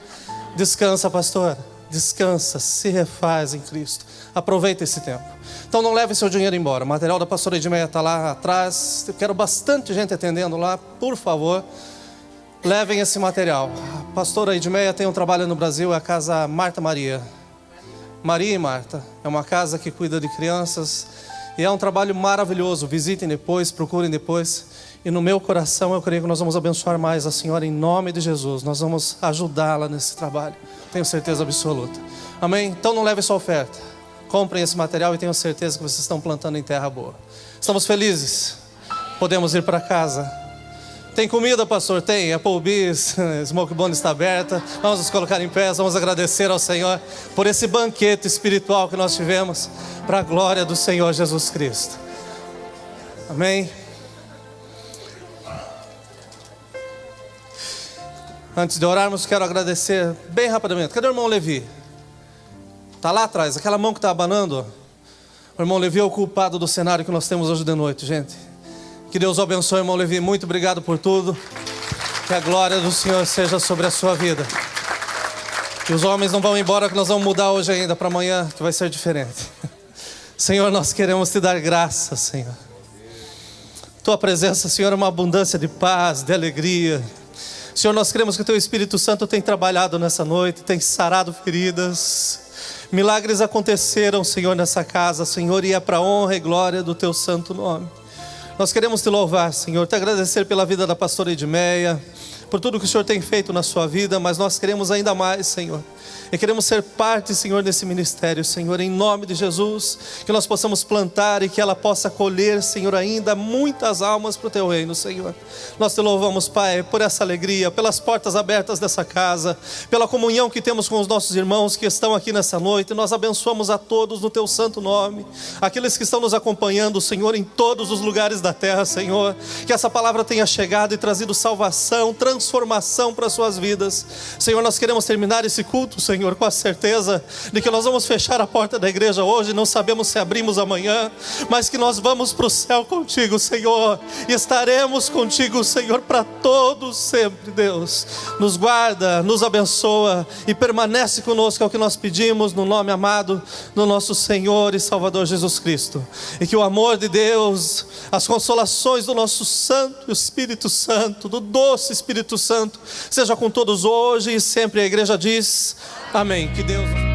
Descansa, pastora. Descansa, se refaz em Cristo. Aproveita esse tempo. Então não leve seu dinheiro embora. O material da pastora Edmeia está lá atrás. Eu quero bastante gente atendendo lá. Por favor, levem esse material. A pastora Edmeia tem um trabalho no Brasil, é a casa Marta Maria. Maria e Marta. É uma casa que cuida de crianças. E é um trabalho maravilhoso. Visitem depois, procurem depois. E no meu coração eu creio que nós vamos abençoar mais a senhora em nome de Jesus. Nós vamos ajudá-la nesse trabalho. Tenho certeza absoluta. Amém? Então não leve sua oferta. Comprem esse material e tenho certeza que vocês estão plantando em terra boa. Estamos felizes. Podemos ir para casa. Tem comida, pastor? Tem. Applebee's, Smoke Bone está aberta. Vamos nos colocar em pé. Vamos agradecer ao Senhor por esse banquete espiritual que nós tivemos para a glória do Senhor Jesus Cristo. Amém? Antes de orarmos, quero agradecer bem rapidamente. Cadê o irmão Levi? Está lá atrás, aquela mão que está abanando. O O irmão Levi é o culpado do cenário que nós temos hoje de noite, gente. Que Deus o abençoe, irmão Levi. Muito obrigado por tudo. Que a glória do Senhor seja sobre a sua vida. Que os homens não vão embora, que nós vamos mudar hoje ainda para amanhã, que vai ser diferente. Senhor, nós queremos te dar graça, Senhor. Tua presença, Senhor, é uma abundância de paz, de alegria. Senhor, nós queremos que o Teu Espírito Santo tenha trabalhado nessa noite, tem sarado feridas. Milagres aconteceram, Senhor, nessa casa, Senhor, e é para a honra e glória do Teu santo nome. Nós queremos te louvar, Senhor, te agradecer pela vida da pastora Edmeia, por tudo que o Senhor tem feito na sua vida, mas nós queremos ainda mais, Senhor. E queremos ser parte, Senhor, desse ministério, Senhor, em nome de Jesus, que nós possamos plantar e que ela possa colher, Senhor, ainda muitas almas para o Teu reino, Senhor. Nós te louvamos, Pai, por essa alegria, pelas portas abertas dessa casa, pela comunhão que temos com os nossos irmãos que estão aqui nessa noite. Nós abençoamos a todos no Teu santo nome, aqueles que estão nos acompanhando, Senhor, em todos os lugares da terra, Senhor, que essa palavra tenha chegado e trazido salvação, transformação para as suas vidas. Senhor, nós queremos terminar esse culto, Senhor, com a certeza de que nós vamos fechar a porta da igreja hoje, não sabemos se abrimos amanhã, mas que nós vamos para o céu contigo, Senhor, e estaremos contigo, Senhor, para todos sempre. Deus, nos guarda, nos abençoa e permanece conosco, é o que nós pedimos no nome amado do nosso Senhor e Salvador Jesus Cristo. E que o amor de Deus, as consolações do nosso Santo Espírito Santo, do doce Espírito Santo, seja com todos hoje e sempre. A igreja diz amém. Que Deus